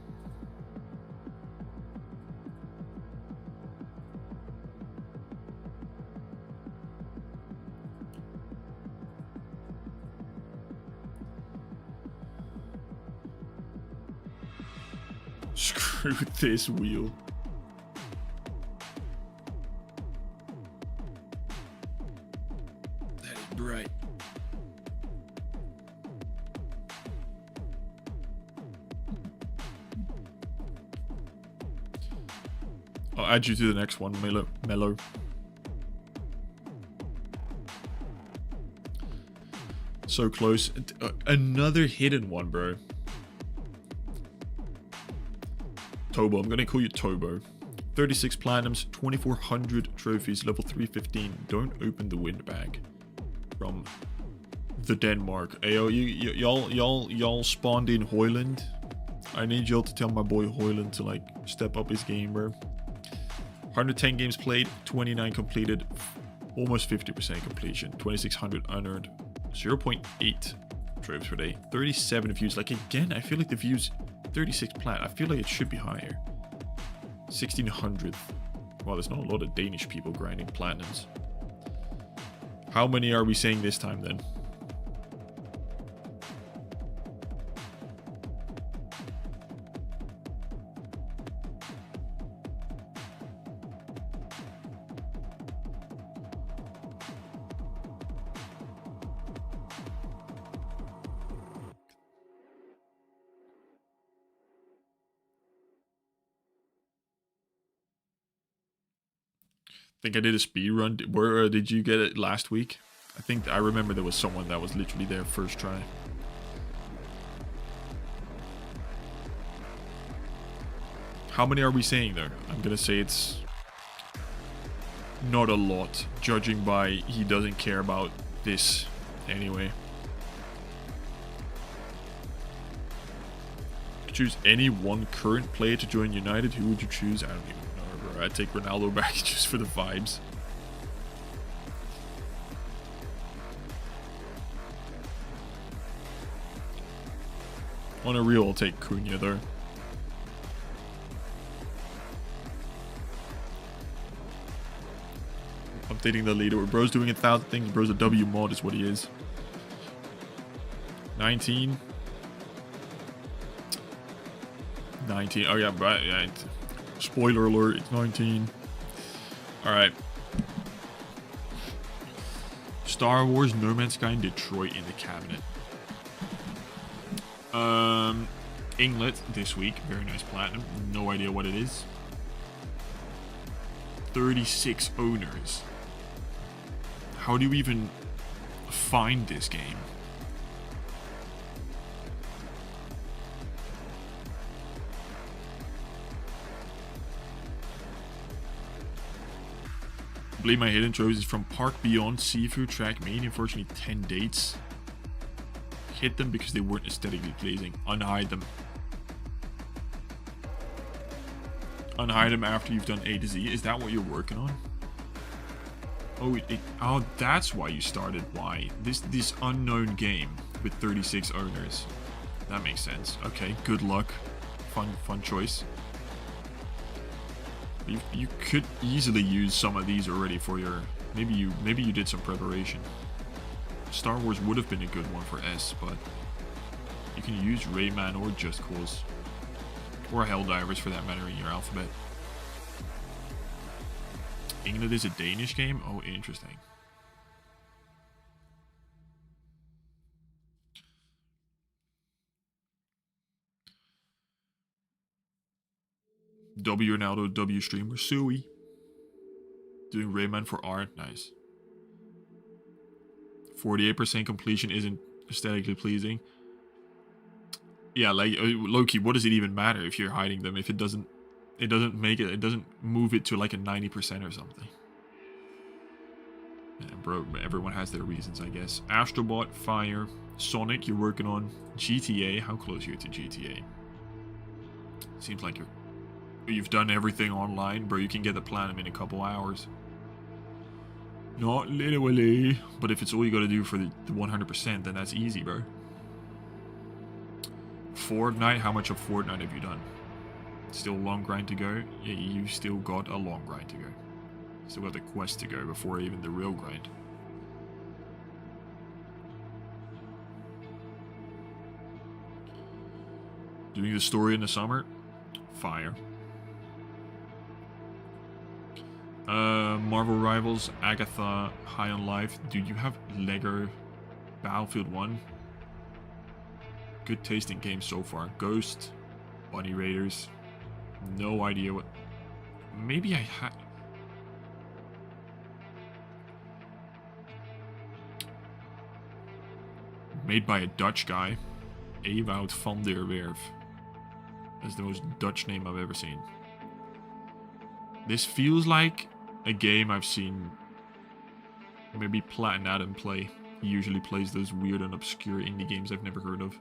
Screw this wheel. That is bright. I'll add you to the next one, Mellow. So close. Another hidden one, bro. Tobo. I'm going to call you Tobo. 36 platinums, 2400 trophies, level 315. Don't open the wind bag. From the Denmark. Ayo, y'all spawned in Hoyland. I need y'all to tell my boy Hoyland to like step up his game, bro. 110 games played, 29 completed, almost 50% completion, 2600 unearned, 0.8 tropes per day, 37 views. Like again, I feel like the views 36 plat. I feel like it should be higher. 1600. Well, there's not a lot of Danish people grinding platinums. How many are we saying this time then? I think I did a speed run. Where did you get it last week? I think I remember there was someone that was literally there first try. How many are we saying there? I'm gonna say it's not a lot, judging by he doesn't care about this anyway. Choose any one current player to join United. Who would you choose? I don't even know. I'd take Ronaldo back just for the vibes. On a real, I'll take Cunha though. Updating the leader. Bro's doing 1,000 things. Bro's a W mod is what he is. 19. 19. Oh yeah, right. Yeah. Spoiler alert, it's 19. Alright. Star Wars, No Man's Sky, and Detroit in the cabinet. Inglet this week. Very nice platinum. No idea what it is. 36 owners. How do you even find this game? I believe my hidden trophies is from Park Beyond, Seafood, Track Meet. Unfortunately, 10 dates. Hit them because they weren't aesthetically pleasing. Unhide them. Unhide them after you've done A to Z. Is that what you're working on? Oh, oh, that's why you started. Why? This unknown game with 36 owners. That makes sense. Okay, good luck. Fun choice. You could easily use some of these already for your... Maybe you did some preparation. Star Wars would have been a good one for S, but you can use Rayman or Just Cause. Or Helldivers for that matter in your alphabet. England is a Danish game? Oh, interesting. W Ronaldo, W streamer, Sui. Doing Rayman for art, nice. 48% completion isn't aesthetically pleasing. Yeah, like low-key, what does it even matter if you're hiding them if it doesn't make it doesn't move it to like a 90% or something. Yeah, bro, everyone has their reasons, I guess. Astrobot, Fire, Sonic, you're working on. GTA, how close are you to GTA? Seems like you've done everything online, bro. You can get the platinum in a couple hours. Not literally, but if it's all you gotta do for the 100%, then that's easy, bro. Fortnite, how much of Fortnite have you done? Still a long grind to go? Yeah, you still got a long grind to go. Still got the quest to go before even the real grind. Doing the story in the summer? Fire. Marvel Rivals, Agatha, High on Life. Dude, you have Lego Battlefield 1. Good tasting game so far. Ghost, Bunny Raiders. No idea what... Maybe I had... Made by a Dutch guy. Ewout van der Werf. That's the most Dutch name I've ever seen. This feels like a game I've seen maybe Plat and Adam play. He usually plays those weird and obscure indie games I've never heard of.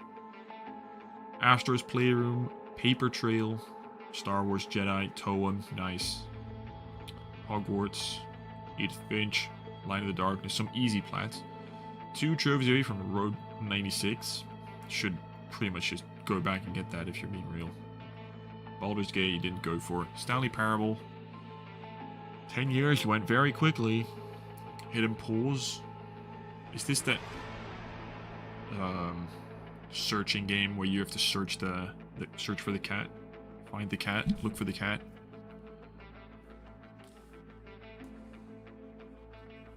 Astro's Playroom, Paper Trail, Star Wars Jedi, Toa, nice. Hogwarts, 8th Finch, Line of the Darkness, some easy plats. 2 trophies away from Road 96. Should pretty much just go back and get that if you're being real. Baldur's Gate, you didn't go for. Stanley Parable. 10 years went very quickly. Hidden Pause. Is this that searching game where you have to search search for the cat? Find the cat, look for the cat.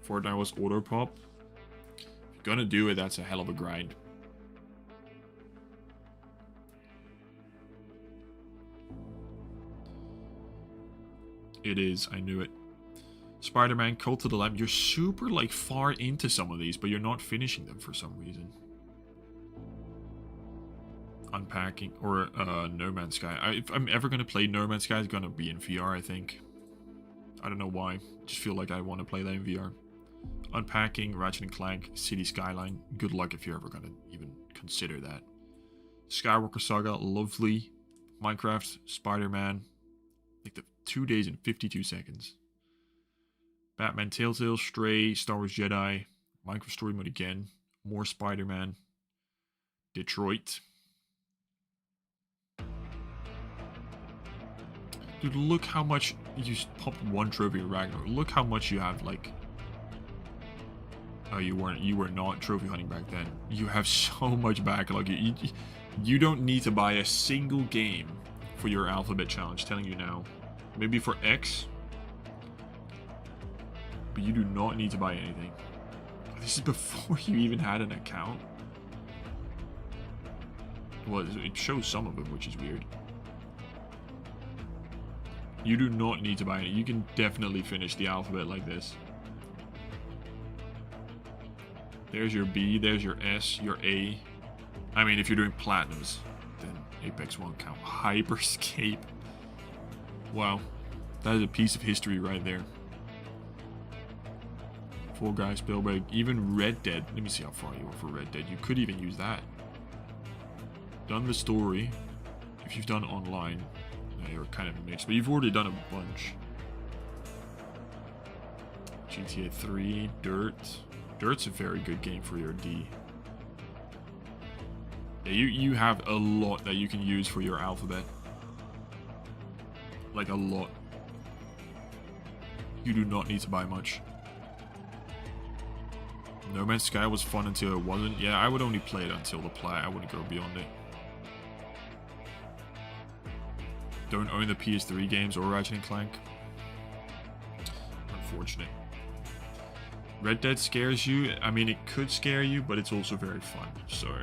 Fortnite was auto pop. If you're gonna do it, that's a hell of a grind. It is, I knew it. Spider-Man, Cult of the Lamb. You're super like far into some of these, but you're not finishing them for some reason. Unpacking, or No Man's Sky. If I'm ever gonna play No Man's Sky, it's gonna be in VR, I think. I don't know why. Just feel like I want to play that in VR. Unpacking, Ratchet and Clank, City Skyline. Good luck if you're ever gonna even consider that. Skywalker Saga, lovely. Minecraft, Spider-Man. Like the 2 days and 52 seconds. Batman Telltale, Stray, Star Wars Jedi, Minecraft Story Mode again, more Spider-Man, Detroit. Dude, look how much you popped 1 trophy in Ragnarok. Look how much you have, like. Oh, you were not trophy hunting back then. You have so much backlog. You don't need to buy a single game for your alphabet challenge, telling you now. Maybe for X, but you do not need to buy anything. This is before you even had an account. Well, it shows some of them, which is weird. You do not need to buy it. You can definitely finish the alphabet like this. There's your B, there's your S, your A. I mean, if you're doing platinums, then Apex won't count. Hyperscape. Wow, that is a piece of history right there. Fall Guys, Spellbreak, even Red Dead. Let me see how far you are for Red Dead. You could even use that. Done the story. If you've done online, you're kind of mixed, but you've already done a bunch. GTA 3, Dirt. Dirt's a very good game for your D. Yeah, you have a lot that you can use for your alphabet. Like a lot. You do not need to buy much. No Man's Sky was fun until it wasn't. Yeah, I would only play it until the plat. I wouldn't go beyond it. Don't own the PS3 games or Ratchet and Clank. Unfortunate. Red Dead scares you. I mean, it could scare you, but it's also very fun. So,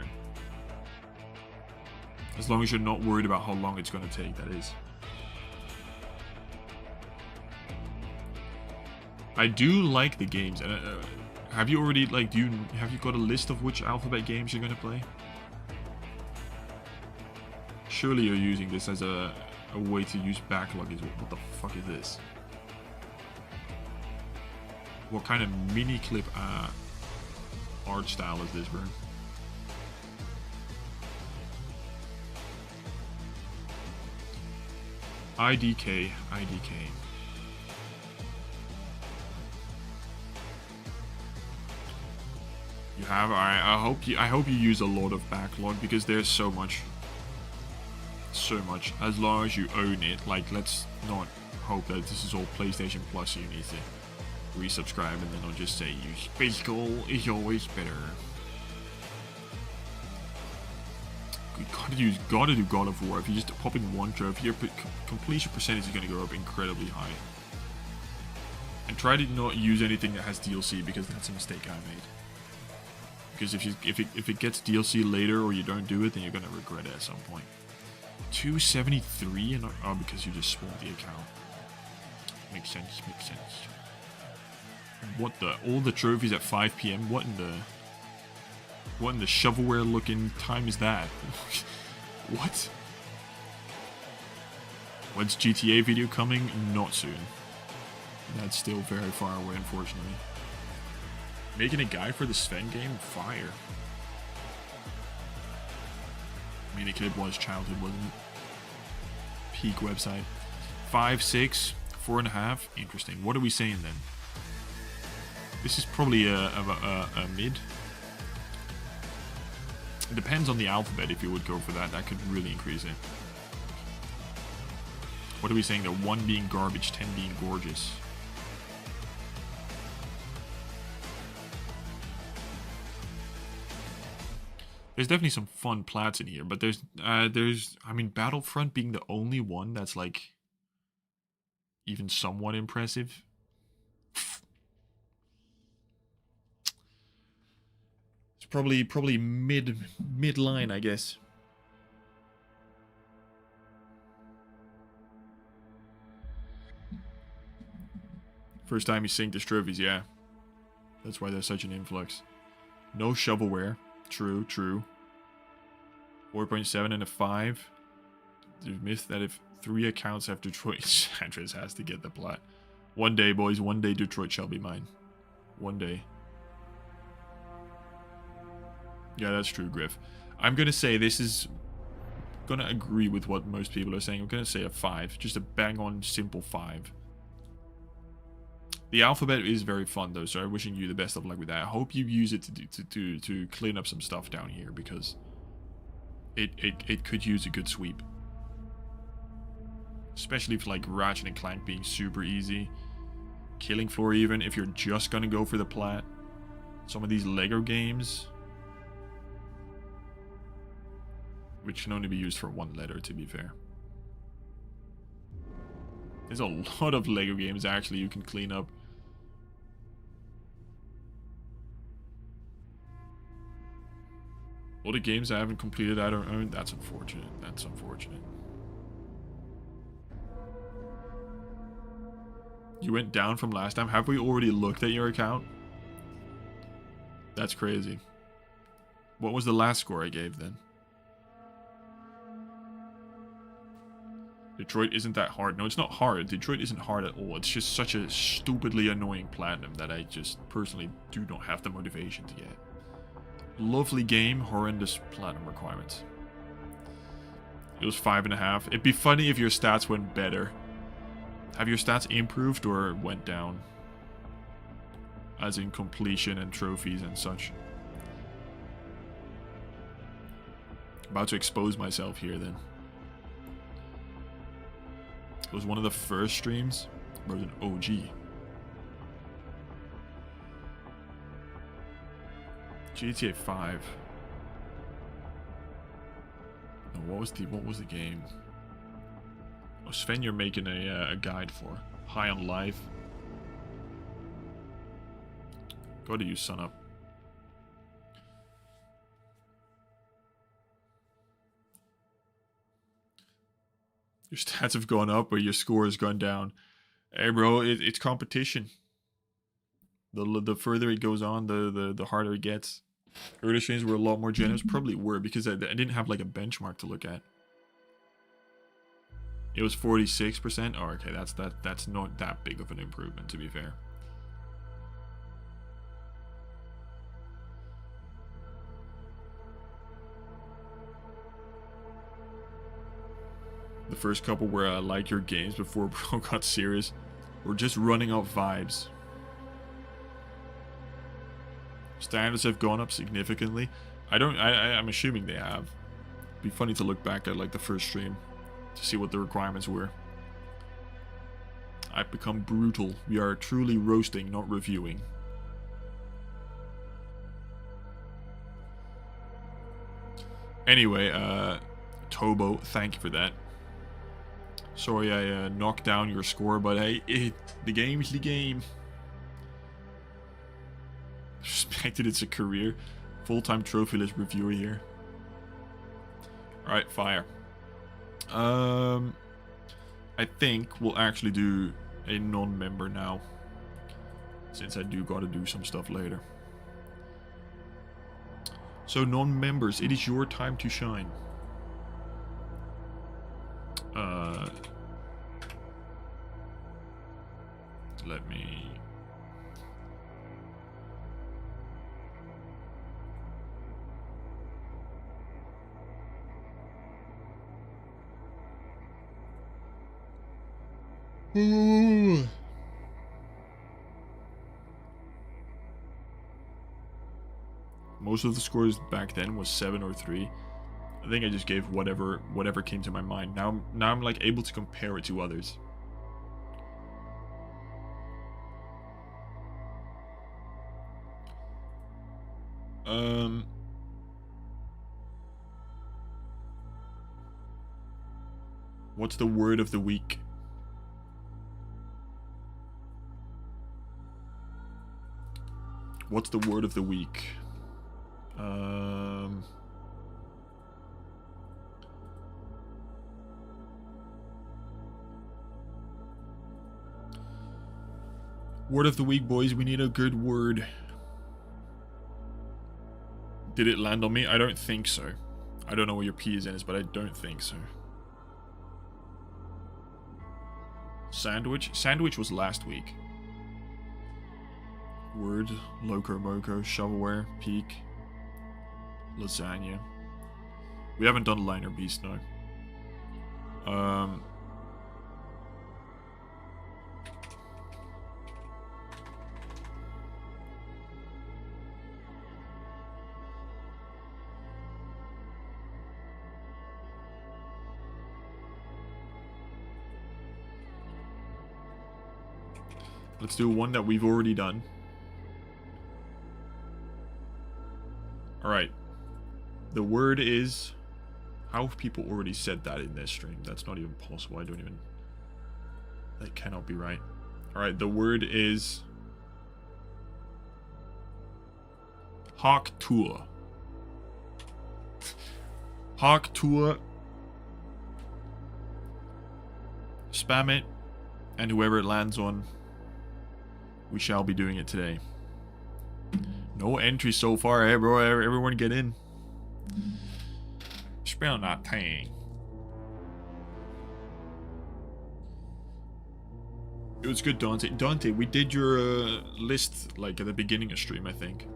as long as you're not worried about how long it's going to take, that is. I do like the games. And have you already like? Have you got a list of which alphabet games you're gonna play? Surely you're using this as a way to use backlog. What the fuck is this? What kind of mini clip art style is this, bro? IDK. You have. I hope you use a lot of backlog because there's so much. As long as you own it, like let's not hope that this is all PlayStation Plus. So you need to resubscribe and then I'll just say use physical is always better. Gotta do God of War. If you just pop in 1 trophy, your completion percentage is gonna go up incredibly high. And try to not use anything that has DLC because that's a mistake I made. Because if it gets DLC later or you don't do it, then you're gonna regret it at some point. 273 and because you just spawned the account. Makes sense. What the? All the trophies at 5 PM. What in the shovelware looking time is that? What? When's GTA video coming? Not soon. That's still very far away, unfortunately. Making a guide for the Sven game? Fire. Miniclip was childhood, wasn't it? peak website. 5, 6, 4.5. Interesting. What are we saying then? This is probably a mid. It depends on the alphabet if you would go for that. That could really increase it. What are we saying? That 1 being garbage, 10 being gorgeous. There's definitely some fun plats in here, but there's, I mean, Battlefront being the only one that's like even somewhat impressive. It's probably mid line, I guess. First time you sync the trophies, yeah. That's why there's such an influx. No shovelware. True, true. 4.7 and a 5. They've missed that if 3 accounts have Detroit, Sanchez has to get the plat. One day, boys, one day Detroit shall be mine. One day. Yeah, that's true, Griff. I'm gonna say this is... gonna agree with what most people are saying. I'm gonna say a 5. Just a bang-on simple 5. The alphabet is very fun though, so I'm wishing you the best of luck with that. I hope you use it to clean up some stuff down here, because it could use a good sweep. Especially if like Ratchet and Clank being super easy. Killing Floor even, if you're just gonna go for the plat. Some of these Lego games, which can only be used for 1 letter, to be fair. There's a lot of Lego games actually you can clean up. All the games I haven't completed I don't own. That's unfortunate. That's unfortunate. You went down from last time. Have we already looked at your account? That's crazy. What was the last score I gave then? Detroit isn't that hard. No, it's not hard. Detroit isn't hard at all. It's just such a stupidly annoying platinum that I just personally do not have the motivation to get. Lovely game, horrendous platinum requirements. It was 5.5. It'd be funny if your stats went better. Have your stats improved or went down? As in completion and trophies and such. About to expose myself here then. It was one of the first streams. Or was an OG? GTA 5. No, what was the game? Oh, Sven, you're making a guide for High on Life. Go to you, son up. Your stats have gone up, but your score has gone down. Hey, bro, it's competition. The further it goes on, the harder it gets. Earlier streams were a lot more generous. Probably were, because I didn't have like a benchmark to look at. It was 46%. Oh, okay, that's not that big of an improvement, to be fair. The first couple where I liked your games before bro got serious were just running out vibes. Standards have gone up significantly. I'm assuming they have. It'd be funny to look back at like the first stream to see what the requirements were. I've become brutal. We are truly roasting, not reviewing. Anyway, Tobo, thank you for that. Sorry I knocked down your score, but hey, the game is the game. Respected, it's a career. Full-time Trophylists reviewer here. Alright, fire. I think we'll actually do a non-member now, since I do gotta do some stuff later. So non-members, it is your time to shine. Let me... Most of the scores back then was 7 or 3. I think I just gave whatever came to my mind. Now I'm like able to compare it to others. What's the word of the week? What's the word of the week? Word of the week, boys. We need a good word. Did it land on me? I don't think so. I don't know what your P is in is, but I don't think so. Sandwich? Sandwich was last week. Word, loco moco, shovelware, peak, lasagna. We haven't done liner beast now. Let's do one that we've already done. Alright. The word is... How have people already said that in this stream? That's not even possible. I don't even... That cannot be right. Alright, the word is... Hawk tour. Hawk tour. Spam it. And whoever it lands on... We shall be doing it today. No entry so far, hey bro. Everyone get in. Spell that thing. It was good, Dante. Dante, we did your list like at the beginning of stream, I think.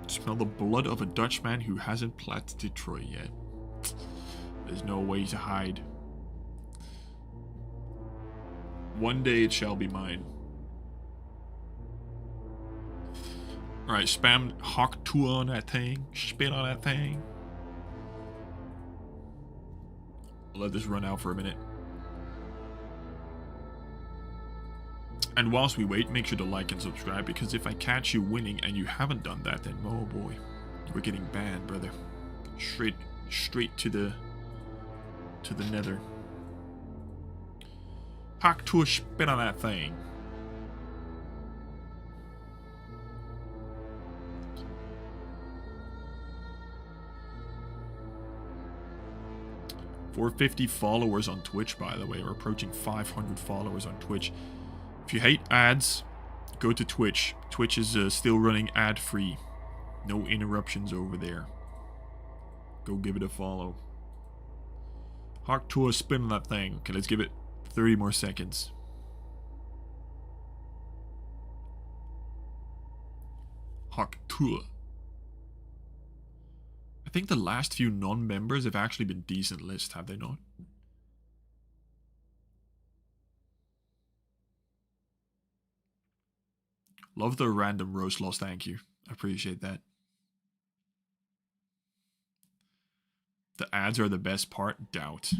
Smell the blood of a Dutchman who hasn't platted Detroit yet. There's no way to hide. One day it shall be mine. Alright, spam Hawk 2 on that thing. Spit on that thing. I'll let this run out for a minute. And whilst we wait, make sure to like and subscribe, because if I catch you winning and you haven't done that, then oh boy, we're getting banned, brother. Straight to the nether. Hawk 2, spit on that thing. We're 50 followers on Twitch, by the way. We're approaching 500 followers on Twitch. If you hate ads, go to Twitch. Twitch is still running ad-free. No interruptions over there. Go give it a follow. Hawk 2, spin on that thing. Okay, let's give it 30 more seconds. Hawk 2. I think the last few non-members have actually been decent lists, have they not? Love the random roast loss, thank you. I appreciate that. The ads are the best part? Doubt.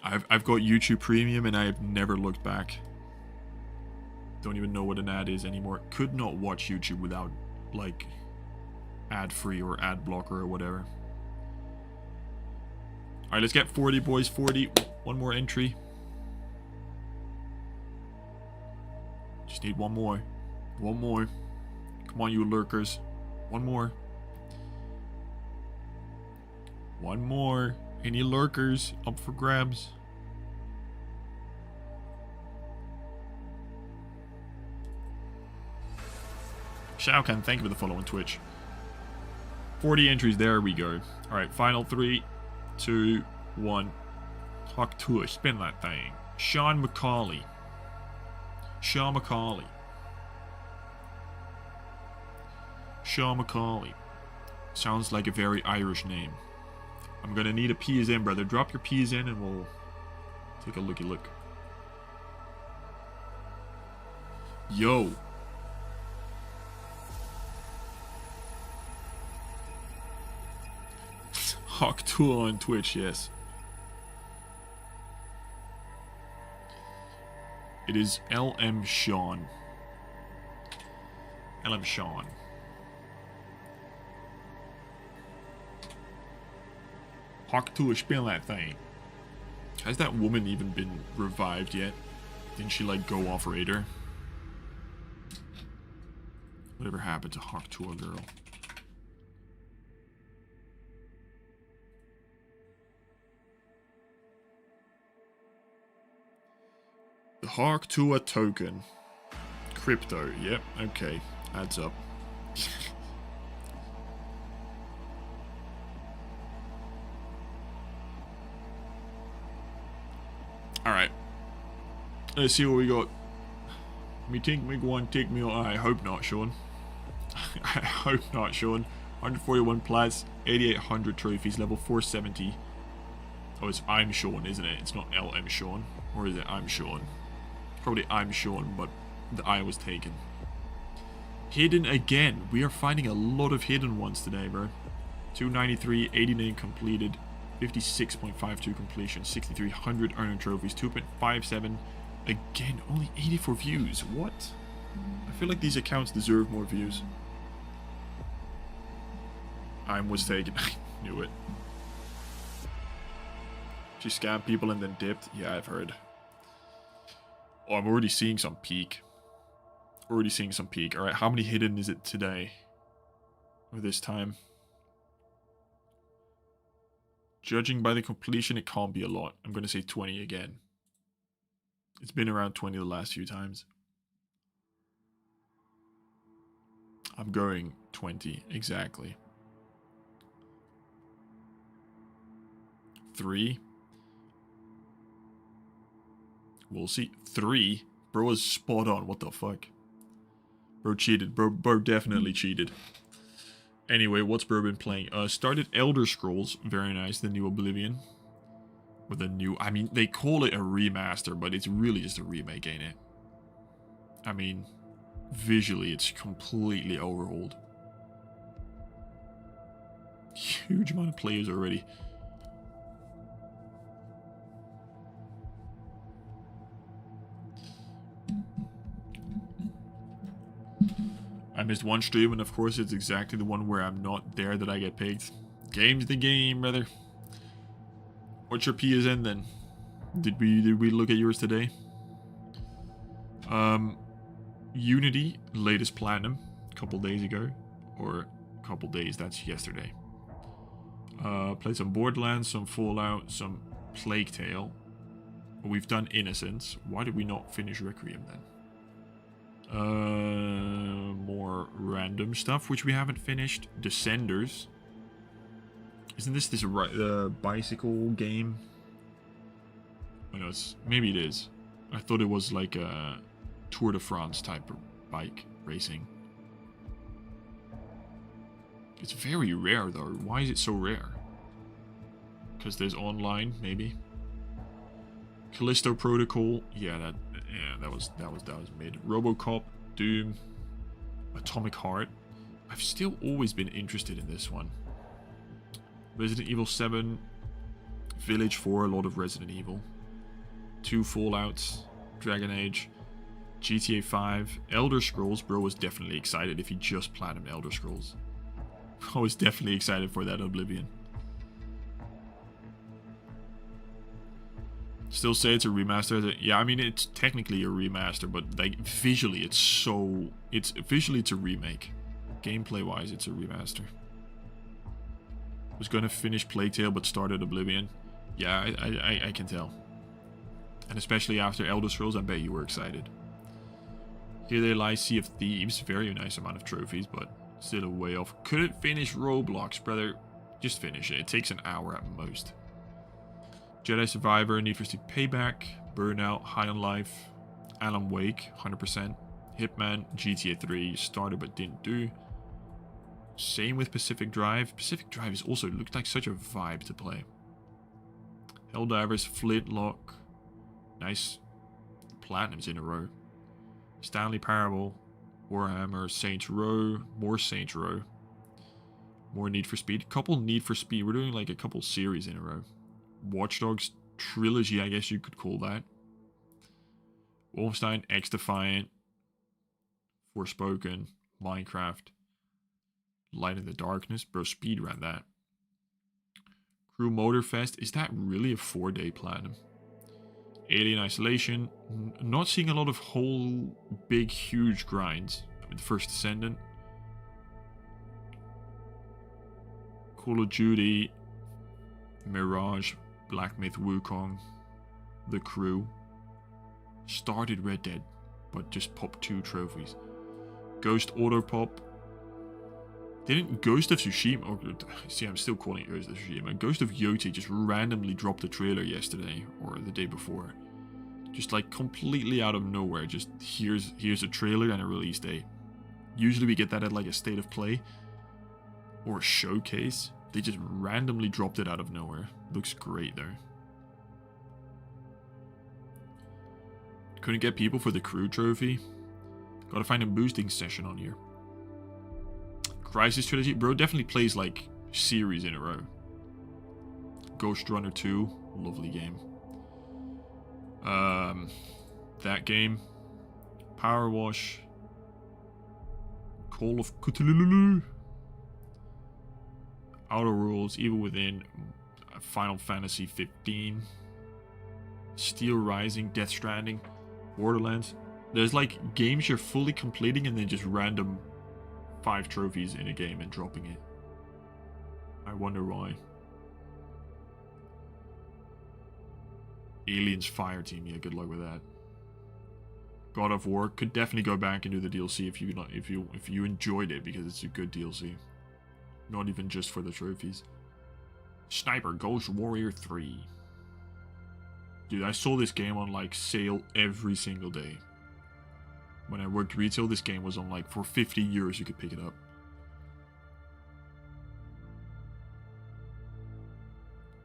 I've got YouTube Premium and I've never looked back. Don't even know what an ad is anymore. Could not watch YouTube without, like, ad-free or ad blocker or whatever. Alright, let's get 40, boys. 40. One more entry. Just need one more. One more. Come on, you lurkers. One more. One more. Any lurkers up for grabs? Shao Kahn, thank you for the follow on Twitch. 40 entries, there we go. Alright, final 3, 2, 1. Hawk 2, spin that thing. Sean McCauley. Sean McCauley. Sean McCauley. Sounds like a very Irish name. I'm gonna need a PSN, brother. Drop your PSN and we'll take a looky look. Yo. Hawk Tool on Twitch, yes. It is LM Sean. LM Sean. Hawk Tool, spin that thing. Has that woman even been revived yet? Didn't she like go off Raider? Whatever happened to Hawk Tool girl? The Hawk Tua token. Crypto, yep, okay. Adds up. Alright. Let's see what we got. Me think me go and take me on. I hope not, Sean. I hope not, Sean. 141 plats, 8,800 trophies, level 470. Oh, it's I'm Sean, isn't it? It's not LM Sean. Or is it I'm Sean? Probably I'm Sean, but the I was taken. Hidden again. We are finding a lot of hidden ones today, bro. 293, 89 completed, 56.52 completion, 6,300 earning trophies, 2.57. Again, only 84 views. What? I feel like these accounts deserve more views. I was taken. I knew it. She scammed people and then dipped. Yeah, I've heard. Oh, I'm already seeing some peak. Already seeing some peak. Alright, how many hidden is it today? Or this time? Judging by the completion, it can't be a lot. I'm going to say 20 again. It's been around 20 the last few times. I'm going 20, exactly. 3. We'll see. 3? Bro was spot on. What the fuck? Bro cheated. Bro definitely cheated. Anyway, what's bro been playing? Started Elder Scrolls. Very nice. The new Oblivion. With a new... I mean, they call it a remaster, but it's really just a remake, ain't it? I mean, visually, it's completely overhauled. Huge amount of players already. I missed one stream, and of course it's exactly the one where I'm not there that I get picked. Game's the game, brother. What's your PSN then? Did we look at yours today? Unity, latest platinum, a couple days ago. Or a couple days, that's yesterday. Played some Borderlands, some Fallout, some Plague Tale. We've done Innocence. Why did we not finish Requiem then? More random stuff, which we haven't finished. Descenders. Isn't this bicycle game? Oh, no, maybe it is. I thought it was like a Tour de France type of bike racing. It's very rare though. Why is it so rare? Because there's online, maybe. Callisto Protocol. Yeah, that was mid. RoboCop, Doom, Atomic Heart. I've still always been interested in this one. Resident Evil 7, Village 4, a lot of Resident Evil. 2 Fallouts, Dragon Age, GTA 5, Elder Scrolls. Bro was definitely excited if he just platinumed Elder Scrolls. I was definitely excited for that Oblivion. Still say it's a remaster. Yeah, I mean it's technically a remaster, but like visually it's a remake. Gameplay wise, it's a remaster. Was gonna finish Plague Tale but started Oblivion. Yeah, I can tell. And especially after Elder Scrolls, I bet you were excited. Here They Lie, Sea of Thieves. Very nice amount of trophies, but still a way off. Couldn't finish Roblox, brother. Just finish it. It takes an hour at most. Jedi Survivor, Need for Speed Payback, Burnout, High on Life, Alan Wake, 100%. Hitman, GTA 3, started but didn't do. Same with Pacific Drive. Pacific Drive is also looked like such a vibe to play. Helldivers, Flintlock. Nice platinums in a row. Stanley Parable, Warhammer, Saints Row, more Saints Row. More Need for Speed. Couple Need for Speed. We're doing like a couple series in a row. Watch Dogs trilogy, I guess you could call that. Wolfenstein, X-Defiant, Forspoken, Minecraft, Light in the Darkness. Bro, speed ran that. Crew Motorfest. Is that really a 4-day platinum? Alien Isolation. Not seeing a lot of whole big, huge grinds. The First Descendant. Call of Duty. Mirage. Black Myth Wukong. The Crew. Started Red Dead, but just popped 2 trophies. Ghost Autopop. Didn't Ghost of Tsushima... Oh, see, I'm still calling it Ghost of Tsushima. Ghost of Yoti just randomly dropped a trailer yesterday, or the day before. Just like completely out of nowhere. Just here's a trailer and a release date. Usually we get that at like a state of play or a showcase. They just randomly dropped it out of nowhere. Looks great though. Couldn't get people for the Crew trophy. Gotta find a boosting session on here. Crisis Trilogy. Bro definitely plays like series in a row. Ghost Runner 2. Lovely game. That game. Power Wash. Call of Cthulhu. Outer Worlds. Evil Within. Final Fantasy 15. Steel Rising. Death Stranding. Borderlands. There's like games you're fully completing and then just random 5 trophies in a game and dropping it. I wonder why. Aliens Fireteam, yeah, good luck with that. God of War, could definitely go back and do the DLC if you enjoyed it, because it's a good DLC. Not even just for the trophies. Sniper Ghost Warrior 3. Dude, I saw this game on like sale every single day. When I worked retail, this game was on like for 50 euros you could pick it up.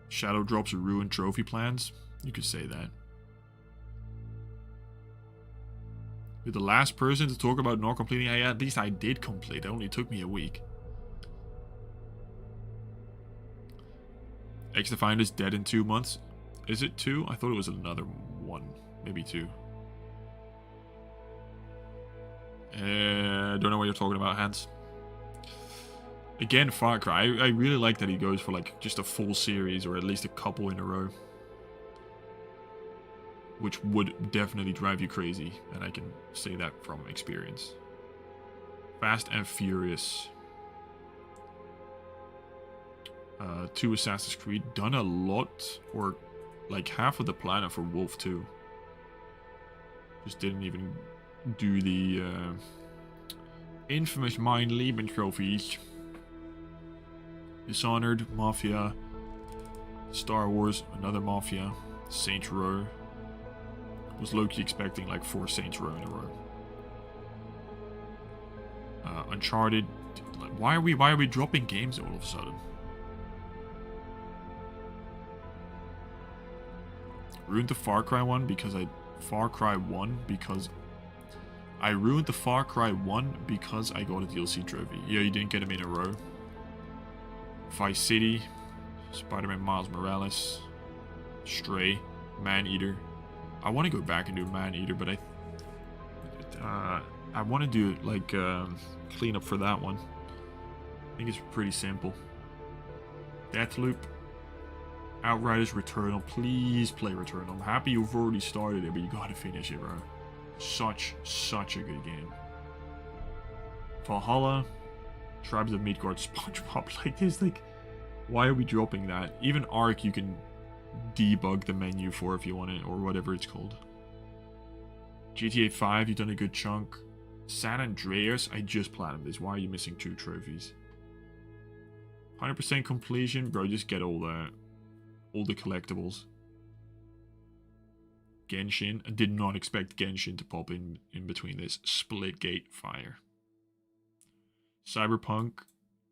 Shadow Drops ruined trophy plans. You could say that. You're the last person to talk about not completing. At least I did complete. It only took me a week. X-Defiant is dead in 2 months. Is it 2? I thought it was another 1. Maybe 2. Don't know what you're talking about, Hans. Again, Far Cry. I really like that he goes for like just a full series or at least a couple in a row. Which would definitely drive you crazy. And I can say that from experience. Fast and Furious. 2 Assassin's Creed. Done a lot, or like half of the planet for Wolf 2. Just didn't even do the infamous Mein Leben trophies. Dishonored, Mafia, Star Wars, another Mafia, Saints Row. Was low-key expecting like 4 Saints Row in a row. Uncharted. Why are we dropping games all of a sudden? Ruined the Far Cry 1 because I ruined the Far Cry 1 because I got a DLC trophy. Yeah, you didn't get them in a row. Vice City, Spider-Man Miles Morales, Stray, Man-Eater. I want to go back and do Man-Eater, but I want to do like clean up for that one. I think it's pretty simple. Deathloop. Outriders Returnal. Please play Returnal. I'm happy you've already started it, but you gotta finish it, bro. Such a good game. Valhalla. Tribes of Midgard. SpongeBob. Like this, like, why are we dropping that? Even Ark you can debug the menu for if you want it, or whatever it's called. GTA 5, you've done a good chunk. San Andreas, I just platinumed this. Why are you missing 2 trophies? 100% completion, bro. Just get all the collectibles. Genshin. I did not expect Genshin to pop in between this. Splitgate Fire. Cyberpunk.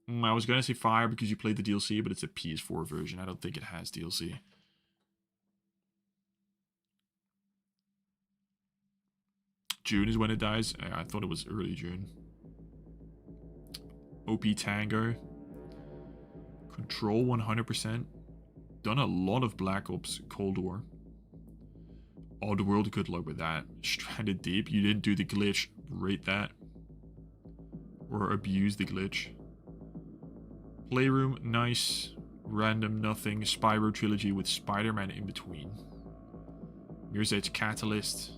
I was gonna say Fire because you played the DLC, but it's a PS4 version. I don't think it has DLC. June is when it dies. I thought it was early June. OP Tango. Control 100%. Done a lot of Black Ops Cold War. Oddworld, good luck with that. Stranded Deep, you didn't do the glitch. Rate that. Or abuse the glitch. Playroom, nice. Random Nothing. Spyro Trilogy with Spider-Man in between. Mirror's Edge Catalyst.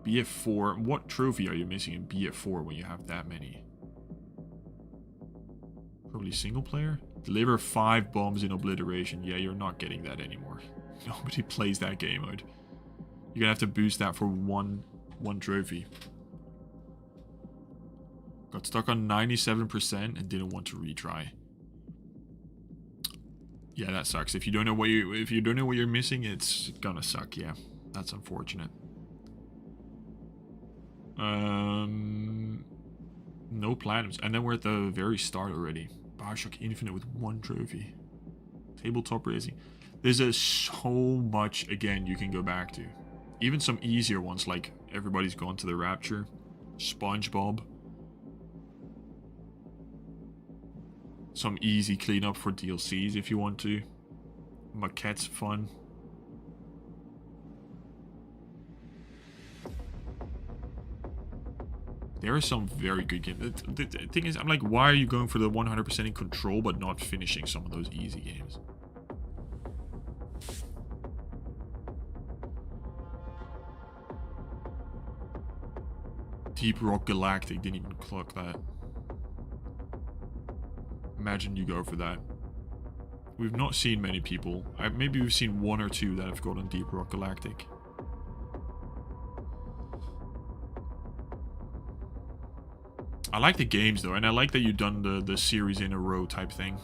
BF4. What trophy are you missing in BF4 when you have that many? Probably single player? Deliver 5 bombs in Obliteration. Yeah, you're not getting that anymore. Nobody plays that game mode. You're gonna have to boost that for one trophy. Got stuck on 97% and didn't want to retry. Yeah, that sucks. If you don't know what you're missing, it's gonna suck. Yeah, that's unfortunate. No platinums, and then we're at the very start already. Bioshock Infinite with 1 trophy. Tabletop racing. There's so much again you can go back to. Even some easier ones like Everybody's Gone to the Rapture, SpongeBob. Some easy cleanup for DLCs if you want to. Maquette's fun. There are some very good games. The thing is, I'm like, why are you going for the 100% in Control but not finishing some of those easy games? Deep Rock Galactic, didn't even clock that. Imagine you go for that. We've not seen many people. Maybe we've seen 1 or 2 that have got on Deep Rock Galactic. I like the games though, and I like that you've done the series in a row type thing.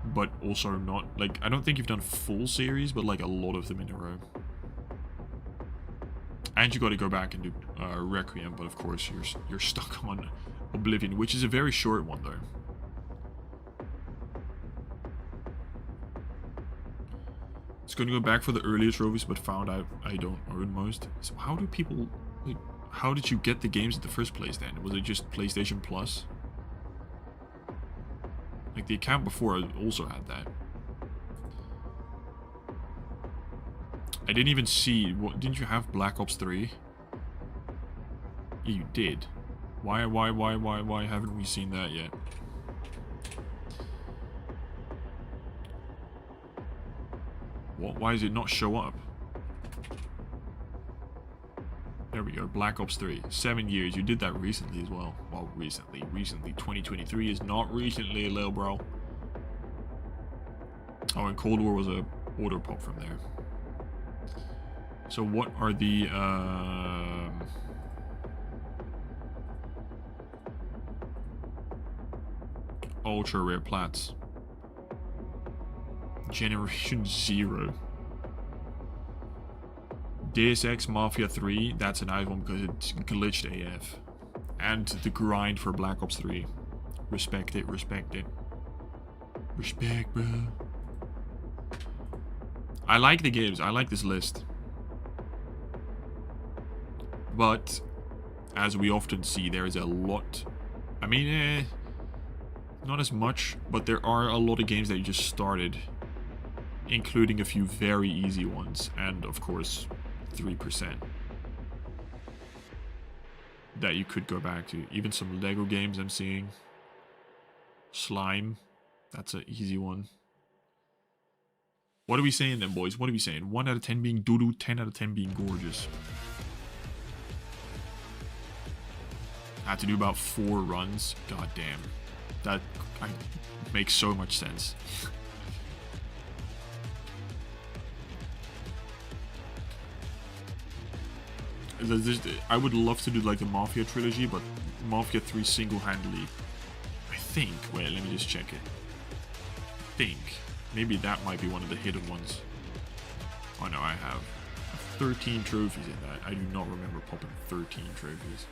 But also not, like, I don't think you've done full series, but like a lot of them in a row. And you got to go back and do Requiem, but of course you're stuck on Oblivion, which is a very short one though. It's going to go back for the earlier trophies, but found out I don't earn most. So how do people, like, how did you get the games in the first place then? Was it just PlayStation Plus? Like the account before also had that. I didn't even see, what, didn't you have Black Ops 3? Yeah, you did. Why haven't we seen that yet? What, why does it not show up? There we go, Black Ops 3. 7 years, you did that recently as well. Well, recently. 2023 is not recently, little bro. Oh, and Cold War was a auto pop from there. So what are the ultra rare plats? Generation 0. Deus Ex Mafia 3, that's a nice one because it's glitched AF. And the grind for Black Ops 3. Respect it, respect it. Respect, bro. I like the games, I like this list. But, as we often see, there is a lot. I mean, not as much, but there are a lot of games that you just started, including a few very easy ones, and of course, 3% that you could go back to. Even some Lego games I'm seeing. Slime, that's an easy one. What are we saying then, boys? What are we saying? 1 out of 10 being doo-doo, 10 out of 10 being gorgeous. I had to do about 4 runs. God damn. That makes so much sense. I would love to do like the Mafia trilogy, but Mafia 3 single-handedly, I think, wait, let me just check it. I think, maybe that might be one of the hidden ones. Oh no, I have 13 trophies in that. I do not remember popping 13 trophies.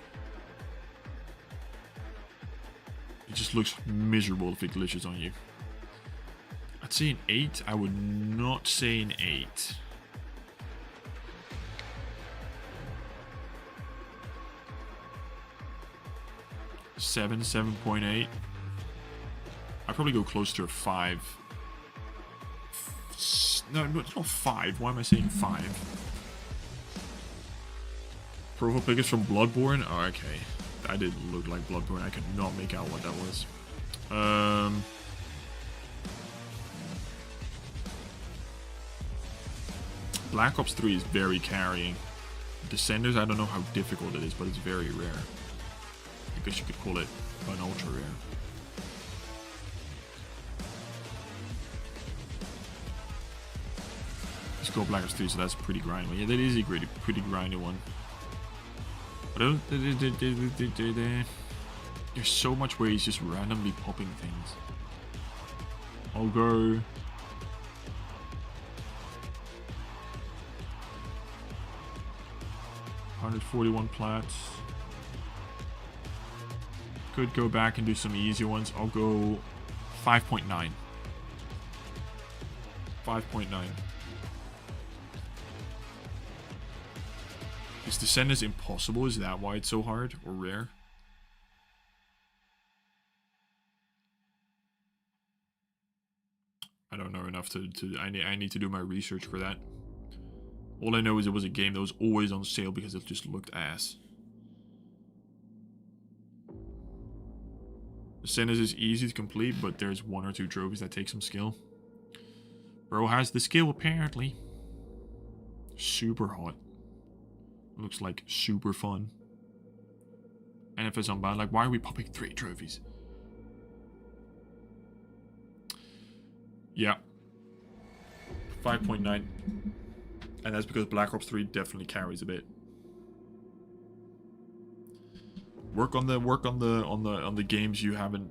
just looks miserable if it glitches on you. I'd say an 8. I would not say an 8. Seven, 7.8. I'd probably go close to a 5. No, it's not 5. Why am I saying 5? Profile pic is from Bloodborne? Oh, okay. That didn't look like Bloodborne. I could not make out what that was. Black Ops 3 is very carrying. Descenders, I don't know how difficult it is, but it's very rare. I guess you could call it an ultra rare. Let's go Black Ops 3, so that's a pretty grindy one. Yeah, that is a pretty grindy one. But there's so much where he's just randomly popping things. I'll go... $141 plats. Could go back and do some easier ones. I'll go 5.9. 5.9. Is Descenders impossible? Is that why it's so hard or rare? I don't know enough to I need to do my research for that. All I know is it was a game that was always on sale because it just looked ass. Descenders is easy to complete, but there's 1 or 2 trophies that take some skill. Bro has the skill apparently. Super hot. Looks like super fun. And if it's unbound, like, why are we popping 3 trophies? Yeah. 5.9. And that's because Black Ops 3 definitely carries a bit. Work on the games you haven't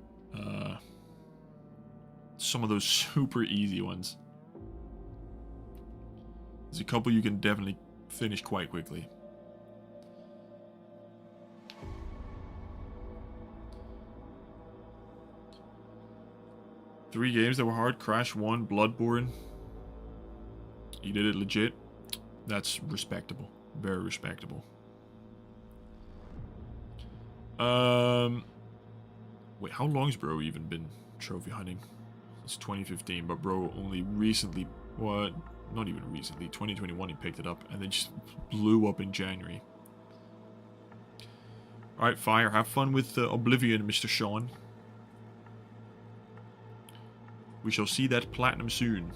some of those super easy ones. There's a couple you can definitely finish quite quickly. Three games that were hard. Crash 1, Bloodborne. You did it legit. That's respectable. Very respectable. Wait, how long's bro even been trophy hunting? It's 2015, but bro only recently, what? Not even recently, 2021 he picked it up and then just blew up in January. Alright, Fire, have fun with Oblivion, Mr. Sean. We shall see that platinum soon.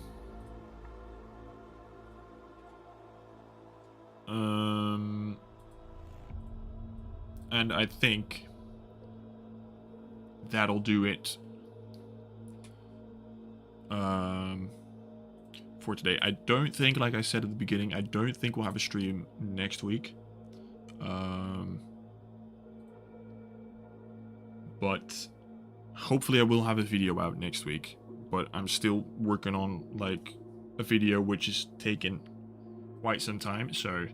And I think that'll do it for today. I don't think, like I said at the beginning, I don't think we'll have a stream next week. But hopefully I will have a video out next week. But I'm still working on like a video which is taking quite some time, so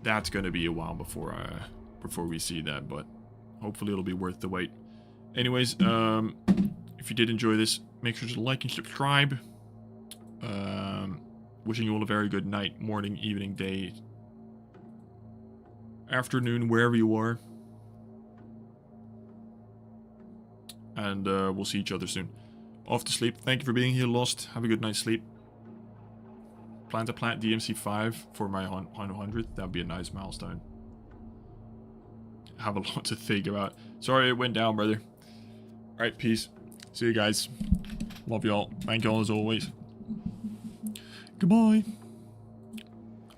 that's gonna be a while before we see that, but hopefully it'll be worth the wait. Anyways, if you did enjoy this, make sure to like and subscribe. Wishing you all a very good night, morning, evening, day, afternoon, wherever you are. And we'll see each other soon. Off to sleep. Thank you for being here, Lost. Have a good night's sleep. Plan to plant DMC 5 for my 100th. That'd be a nice milestone. Have a lot to think about. Sorry it went down, brother. Alright, peace. See you guys. Love y'all. Thank y'all as always. Goodbye.